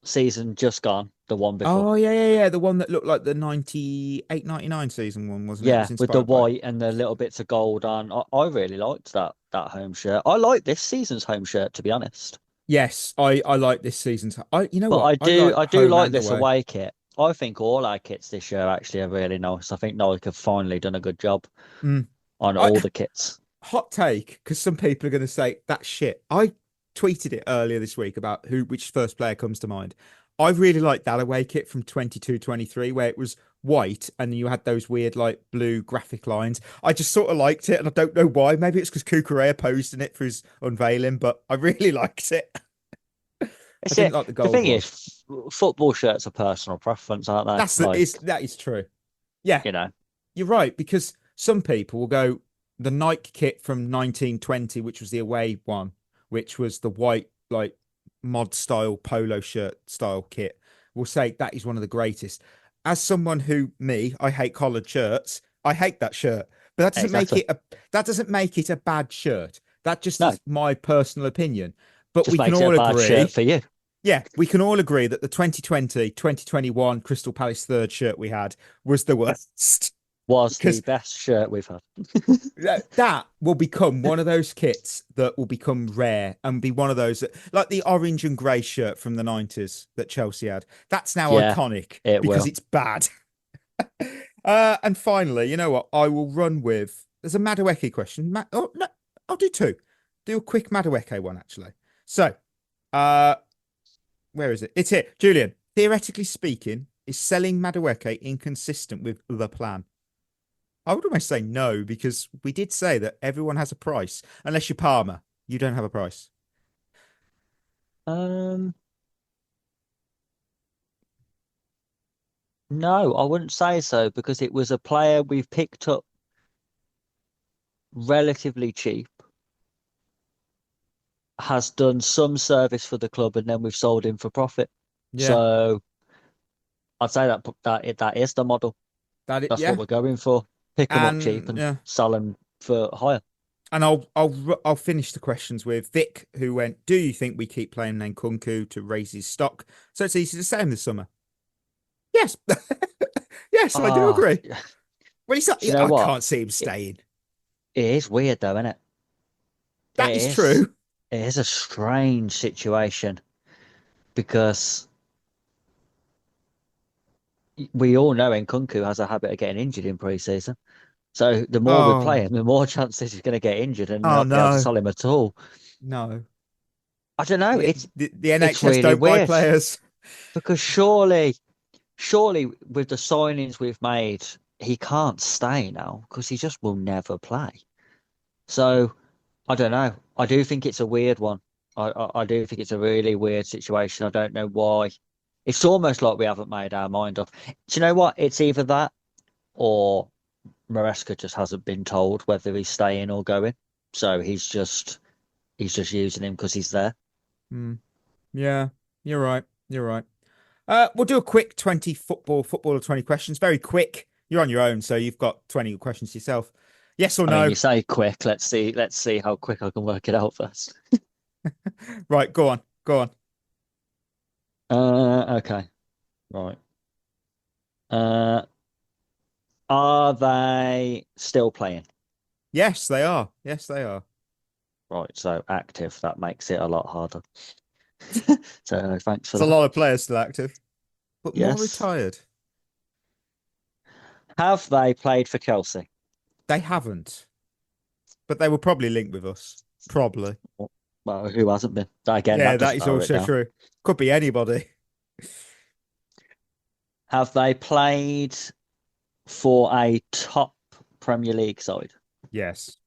season just gone, the one before. Oh, yeah. The one that looked like the 98-99 season one, wasn't it? Yeah, with the white and the little bits of gold on. I really liked that home shirt. I like this season's home shirt, to be honest. Yes, I like this season's. I do like this away kit. I think all our kits this year actually are really nice. I think Nike have finally done a good job on all the kits. Hot take, because some people are going to say that's shit. I tweeted it earlier this week about which first player comes to mind. I really liked that away kit from 22-23 where it was white and you had those weird like blue graphic lines. I just sort of liked it, and I don't know why. Maybe it's because Cucurella posed in it for his unveiling, but I really liked it. The thing is, football shirts are personal preference, aren't they? That is true. Yeah, you're right, because some people will go the Nike kit from 1920, which was the away one, which was the white like mod style polo shirt style kit. Will say that is one of the greatest. As someone I hate collared shirts. I hate that shirt, but that doesn't make it a bad shirt. That just is my personal opinion. But we can all agree shirt for you. Yeah, we can all agree that the 2020-2021 Crystal Palace third shirt we had was the worst. Was the best shirt we've had. That will become one of those kits that will become rare and be one of those like the orange and grey shirt from the 90s that Chelsea had. That's now iconic because it's bad. And finally, you know what? I will run with. There's a Madueke question. I'll do two. Do a quick Madueke one actually. So, where is it? It's here. Julian, theoretically speaking, is selling Madueke inconsistent with the plan? I would almost say no, because we did say that everyone has a price. Unless you're Parma, you don't have a price. No, I wouldn't say so because it was a player we've picked up relatively cheap, has done some service for the club, and then we've sold him for profit. Yeah. So I'd say that is the model. That's what we're going for. Pick them up cheap and sell them for higher. And I'll finish the questions with Vic, who went, "Do you think we keep playing Nkunku to raise his stock so it's easy to sell him this summer?" Yes, yes, I do agree. Well, I can't see him staying. It is weird, though, isn't it? That is true. It is a strange situation because we all know Nkunku has a habit of getting injured in pre-season. So the more we play him, the more chances he's going to get injured and not be able to sell him at all. No. I don't know. The NHS it's really don't weird buy players. Because surely with the signings we've made, he can't stay now because he just will never play. So I don't know. I do think it's a weird one. I do think it's a really weird situation. I don't know why. It's almost like we haven't made our mind up. Do you know what? It's either that or Maresca just hasn't been told whether he's staying or going. So he's just using him because he's there. Yeah, you're right. You're right. We'll do a quick 20 footballer 20 questions. Very quick. You're on your own, so you've got 20 questions yourself. Yes or no? I mean, you say quick. Let's see how quick I can work it out first. Right, go on. Okay. Right. Are they still playing? Yes, they are. Yes, they are. Right, so active. That makes it a lot harder. So thanks for that. It's a lot of players still active, but yes. more retired. Have they played for Chelsea? They haven't, but they were probably linked with us. Probably. Well, who hasn't been? Again, that is also true. Could be anybody. Have they played for a top Premier League side? Yes.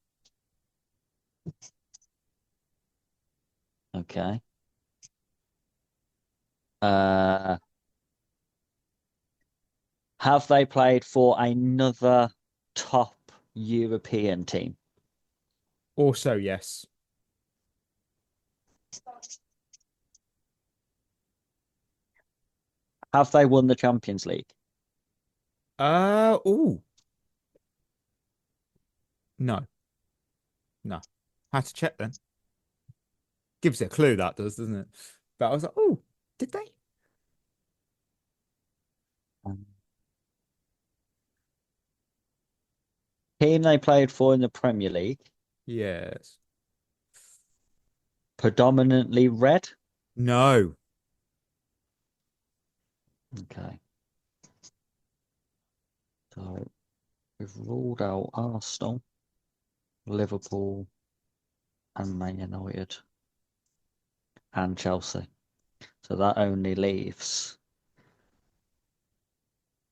Okay. Have they played for another top European team? Also, yes. Have they won the Champions League? No. Had to check then. Gives it a clue, that does, doesn't it? But I was like, oh, did they? Team they played for in the Premier League? Yes. Predominantly red? No. Okay. So we've ruled out Arsenal, Liverpool, and Man United, and Chelsea. So that only leaves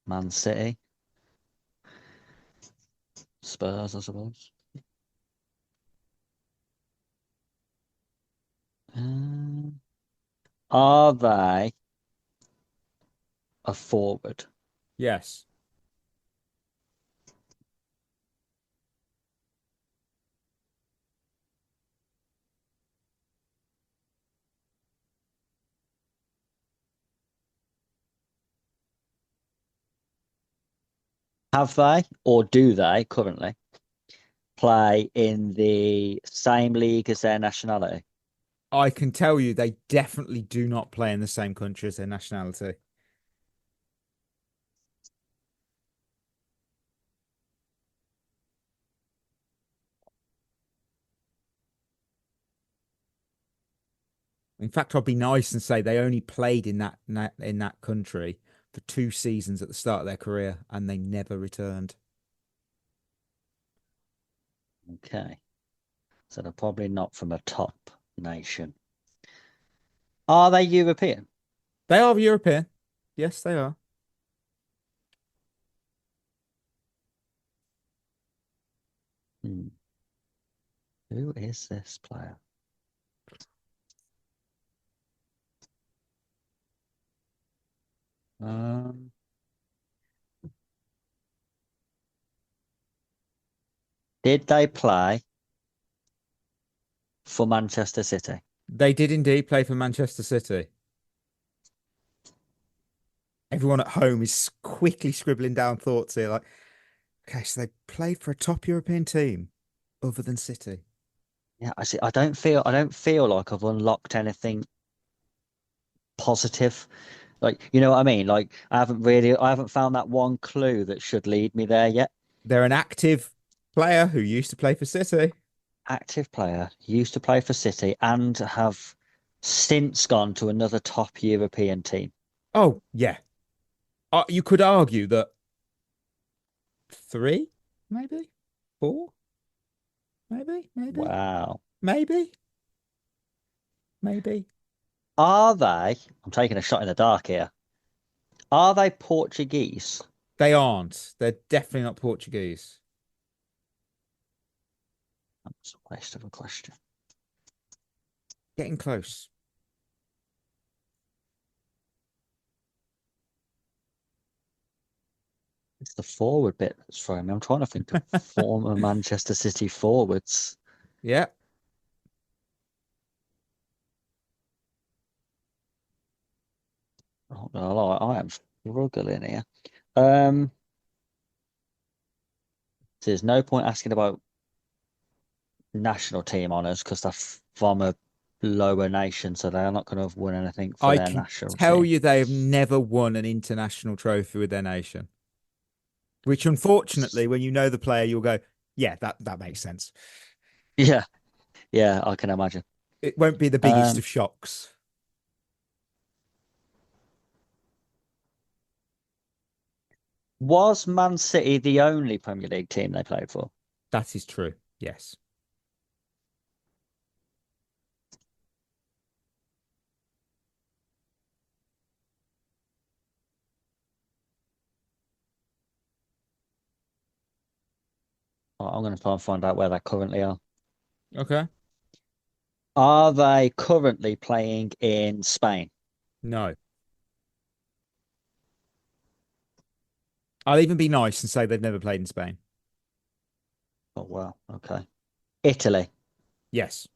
Man City, Spurs, I suppose. Are they a forward? Yes. Have they, or do they currently play in the same league as their nationality? I can tell you they definitely do not play in the same country as their nationality. In fact, I'd be nice and say they only played in that country for 2 seasons at the start of their career, and they never returned. Okay. So they're probably not from a top nation. Are they European? They are European. Yes, they are. Who is this player? Um, did they play for Manchester City? They did indeed play for Manchester City. Everyone at home is quickly scribbling down thoughts here. Like, okay, so they played for a top European team other than City. Yeah, I see. I don't feel like I've unlocked anything positive. Like, you know what I mean? Like, I haven't found that one clue that should lead me there yet. They're an active player who used to play for City. Active player, used to play for City and have since gone to another top European team. Oh, yeah. You could argue that 3, maybe 4, maybe. Wow. Maybe. Are they, I'm taking a shot in the dark here, are they Portuguese? They aren't. They're definitely not Portuguese. That's a waste of a question. Getting close. It's the forward bit that's throwing me. I'm trying to think of former Manchester City forwards. Yeah. Oh, no, I am struggling here. There's no point asking about national team honours because they're from a lower nation, so they're not going to have won anything for their national team. I can tell you they have never won an international trophy with their nation. Which, unfortunately, when you know the player, you'll go, yeah, that makes sense. Yeah, I can imagine. It won't be the biggest of shocks. Was Man City the only Premier League team they played for? That is true, yes. I'm going to try and find out where they currently are. Okay. Are they currently playing in Spain? No. I'll even be nice and say they've never played in Spain. Oh, wow. Okay. Italy? Yes.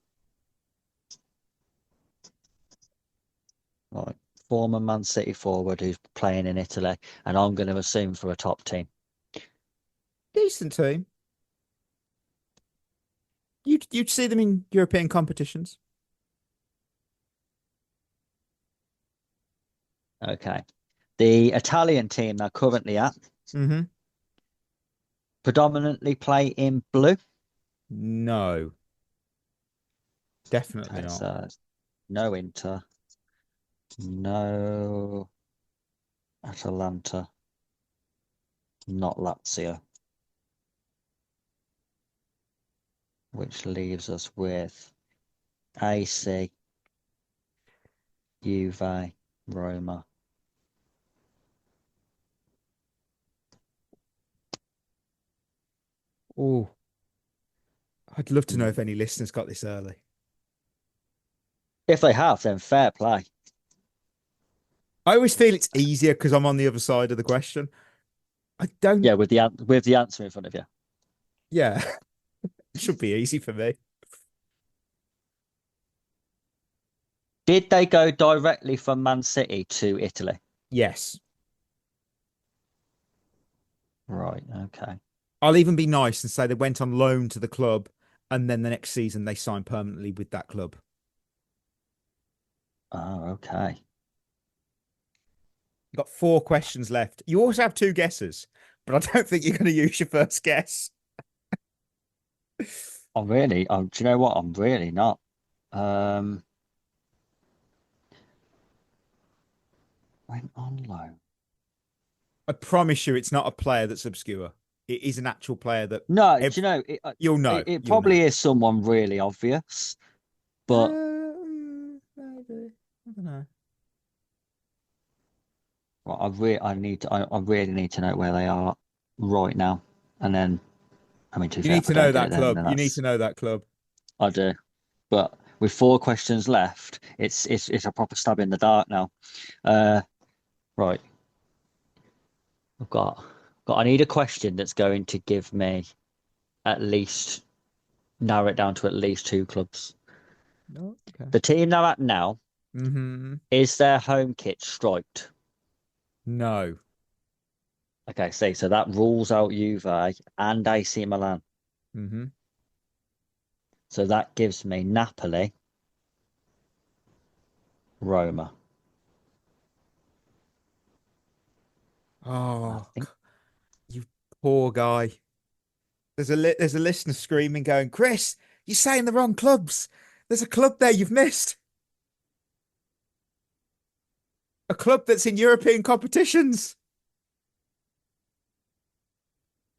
Right. Former Man City forward who's playing in Italy, and I'm going to assume for a top team. Decent team. You'd see them in European competitions. Okay. The Italian team they're currently at predominantly play in blue? No. Definitely not. So no Inter. No Atalanta. Not Lazio. Which leaves us with AC, Juve, Roma. Oh, I'd love to know if any listeners got this early. If they have, then fair play. I always feel it's easier because I'm on the other side of the question. I don't. Yeah, with the answer in front of you. Yeah, it should be easy for me. Did they go directly from Man City to Italy? Yes. Right. Okay. I'll even be nice and say they went on loan to the club, and then the next season they signed permanently with that club. Oh, okay. You've got 4 questions left. You also have 2 guesses, but I don't think you're going to use your first guess. Do you know what? I'm really not. Went on loan. I promise you it's not a player that's obscure. It is an actual player that... No, do you know? You'll know. It probably is someone really obvious, but... maybe. I don't know. Well, I really need to know where they are right now, and then, I mean, you need to know that club. You need to know that club. I do, but with 4 questions left, it's a proper stab in the dark now. Right, I need a question that's going to give me narrow it down to at least 2 clubs. Okay. The team they're at now, is their home kit striped? No. Okay, so that rules out Juve and AC Milan. So that gives me Napoli, Roma. Oh, you poor guy. There's a listener screaming, going, Chris, you're saying the wrong clubs. There's a club there you've missed. A club that's in European competitions.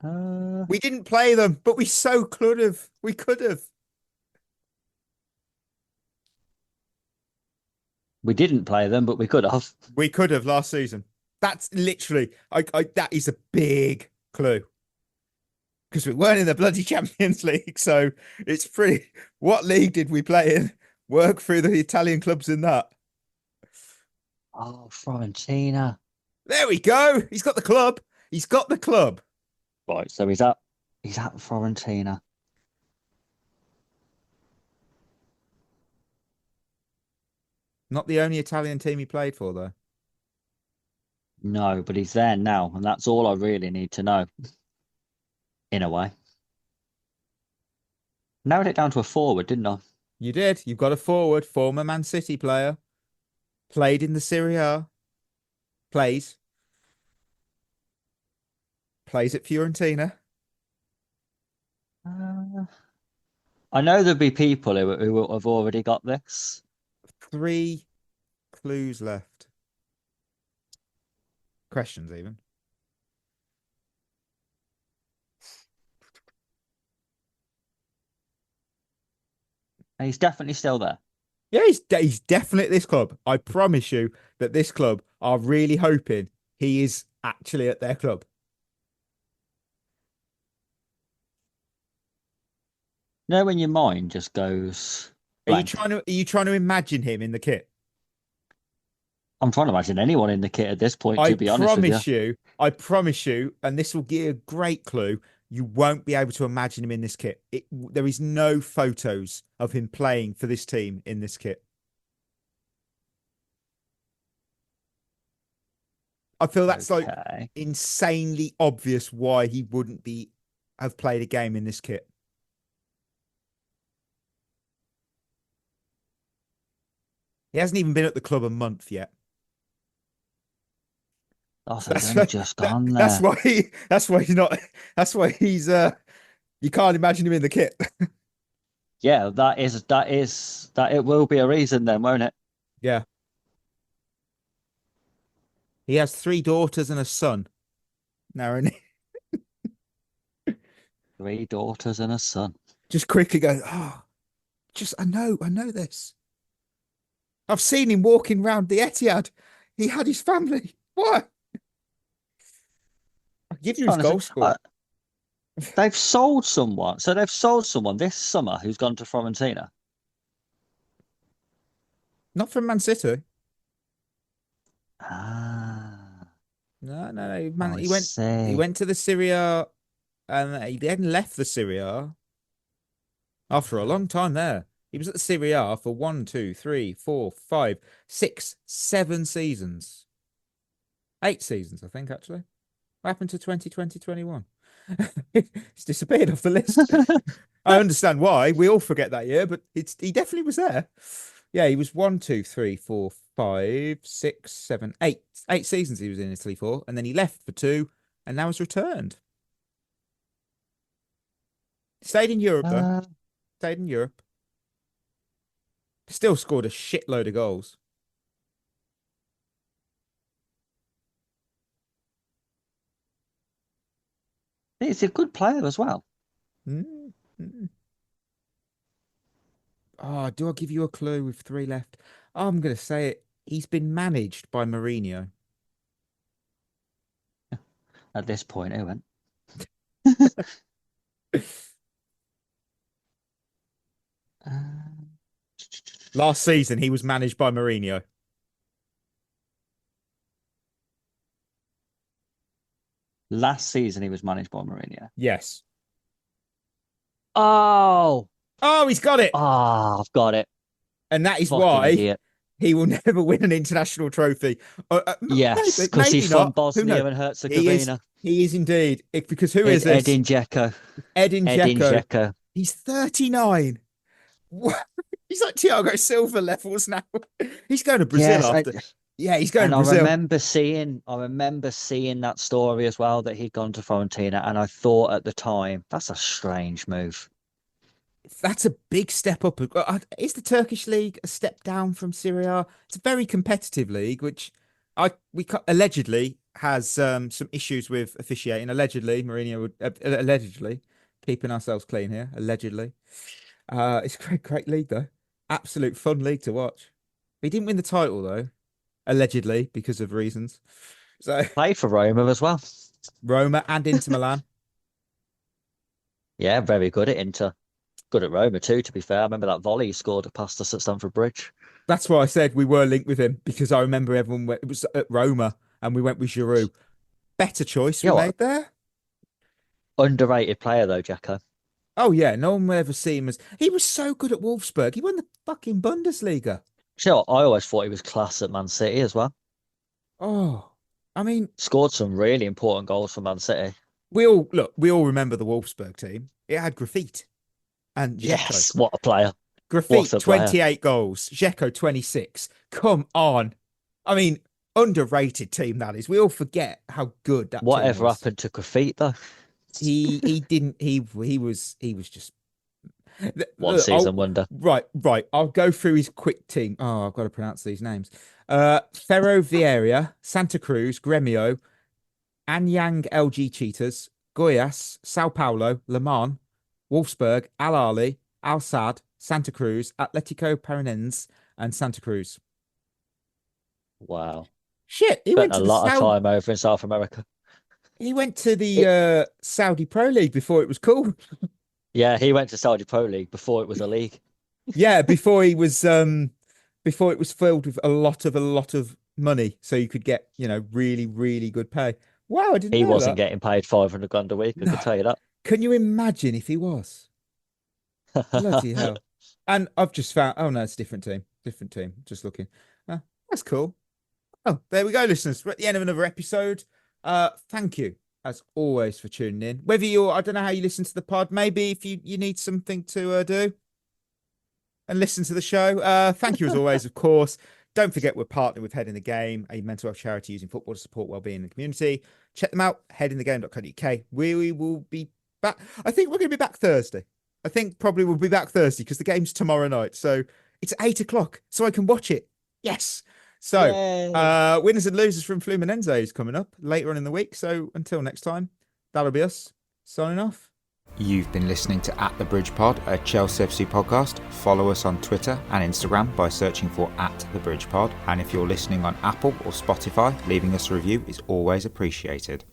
We didn't play them, but we so could have. We could have. We didn't play them, but we could have. We could have last season. That's literally, that is a big clue. Because we weren't in the bloody Champions League, so it's pretty. What league did we play in? Work through the Italian clubs in that. Oh, Fiorentina. There we go. He's got the club. He's got the club. Right, so he's at Fiorentina. Not the only Italian team he played for, though. No, but he's there now, and that's all I really need to know. In a way. Narrowed it down to a forward, didn't I? You did. You've got a forward, former Man City player. Played in the Serie A. Plays at Fiorentina. I know there'll be people who will have already got this. 3 clues left. Questions, even. And he's definitely still there. Yeah, he's definitely at this club. I promise you that this club are really hoping he is actually at their club. You know when your mind just goes blank? Are you trying to imagine him in the kit? I'm trying to imagine anyone in the kit at this point, to be honest with you. I promise you, and this will give a great clue, you won't be able to imagine him in this kit. There is no photos of him playing for this team in this kit. I feel that's like insanely obvious why he wouldn't have played a game in this kit. He hasn't even been at the club a month yet. Oh, so he's only just gone there. That's why he's you can't imagine him in the kit. Yeah, that it will be a reason then, won't it? Yeah. He has 3 daughters and a son. Now, 3 daughters and a son. Just quickly go, I know this. I've seen him walking around the Etihad. He had his family. What? I'll give you his goal score. They've sold someone. So they've sold someone this summer who's gone to Fiorentina. Not from Man City. No. He went to the Serie A, and he then left the Serie A after a long time there. He was at the Serie A for 1, 2, 3, 4, 5, 6, 7 seasons. 8 seasons, I think, actually. What happened to 2020-21? It's disappeared off the list. I understand why. We all forget that year, but he definitely was there. Yeah, he was 1, 2, 3, 4, 5, 6, 7, 8. 8 seasons he was in Italy for, and then he left for 2, and now has returned. Stayed in Europe, though. Stayed in Europe. Still scored a shitload of goals. He's a good player as well. Oh, do I give you a clue with 3 left? Oh, I'm going to say it. He's been managed by Mourinho. At this point, he went. Last season, he was managed by Mourinho. Last season, he was managed by Mourinho. Yes. Oh, he's got it. I've got it. And that is Fucking why idiot. he will never win an international trophy. Yes, because he's from Bosnia and Herzegovina. He is indeed. Because who is this? Edin Dzeko. Edin Dzeko. He's 39. He's like Thiago Silva levels now. He's going to Brazil after. He's going to Brazil. I remember seeing that story as well, that he'd gone to Fiorentina, and I thought at the time, that's a strange move. That's a big step up. Is the Turkish league a step down from Serie A? It's a very competitive league, which allegedly has some issues with officiating. Allegedly, Mourinho would allegedly, keeping ourselves clean here. Allegedly, it's a great league though. Absolute fun league to watch. He didn't win the title though, allegedly because of reasons. So played for Roma as well. Roma and Inter Milan. Yeah, very good at Inter. Good at Roma too, to be fair. I remember that volley he scored past us at Stamford Bridge. That's why I said we were linked with him, because I remember everyone it was at Roma and we went with Giroud. Better choice we made there. Underrated player though, Dzeko. Oh yeah, no one will ever see him as. He was so good at Wolfsburg. He won the fucking Bundesliga. You know what? I always thought he was class at Man City as well. Oh, I mean, scored some really important goals for Man City. We all remember the Wolfsburg team. It had Graffiti. And Dzeko. Yes, what a player. Graffiti, 28 goals. Dzeko, 26. Come on. I mean, underrated team that is. We all forget how good that Whatever team was. happened to Graffiti though? He didn't. He was just one season wonder. Right. I'll go through his quick team. Oh, I've got to pronounce these names. Ferroviaria, Santa Cruz, Gremio, Anyang LG Cheetahs, Goiás, Sao Paulo, Le Mans, Wolfsburg, Al Ahly, Al Sadd, Santa Cruz, Atletico Paranaense, and Santa Cruz. Wow. Shit, he went a lot of time over in South America. He went to the Saudi Pro League before it was cool. Yeah, he went to Saudi Pro League before it was a league. Yeah, before it was filled with a lot of money, so you could get really, really good pay. Wow, I didn't know he wasn't that. getting paid 500 grand a week. I can tell you that. Can you imagine if he was? Bloody hell! And I've just found. Oh no, it's a different team. Just looking. That's cool. Oh, there we go, listeners. We're at the end of another episode. Thank you as always for tuning in. Whether I don't know how you listen to the pod. Maybe if you need something to do and listen to the show. Thank you as always, of course. Don't forget we're partnered with Head in the Game, a mental health charity using football to support wellbeing in the community. Check them out, headinthegame.co.uk. We will be back. I think we're going to be back Thursday. I think probably we'll be back Thursday because the game's tomorrow night. So it's 8:00, so I can watch it. Yes. So winners and losers from Fluminense is coming up later on in the week. So until next time, that'll be us signing off. You've been listening to At The Bridge Pod, a Chelsea FC podcast. Follow us on Twitter and Instagram by searching for At The Bridge Pod. And if you're listening on Apple or Spotify, leaving us a review is always appreciated.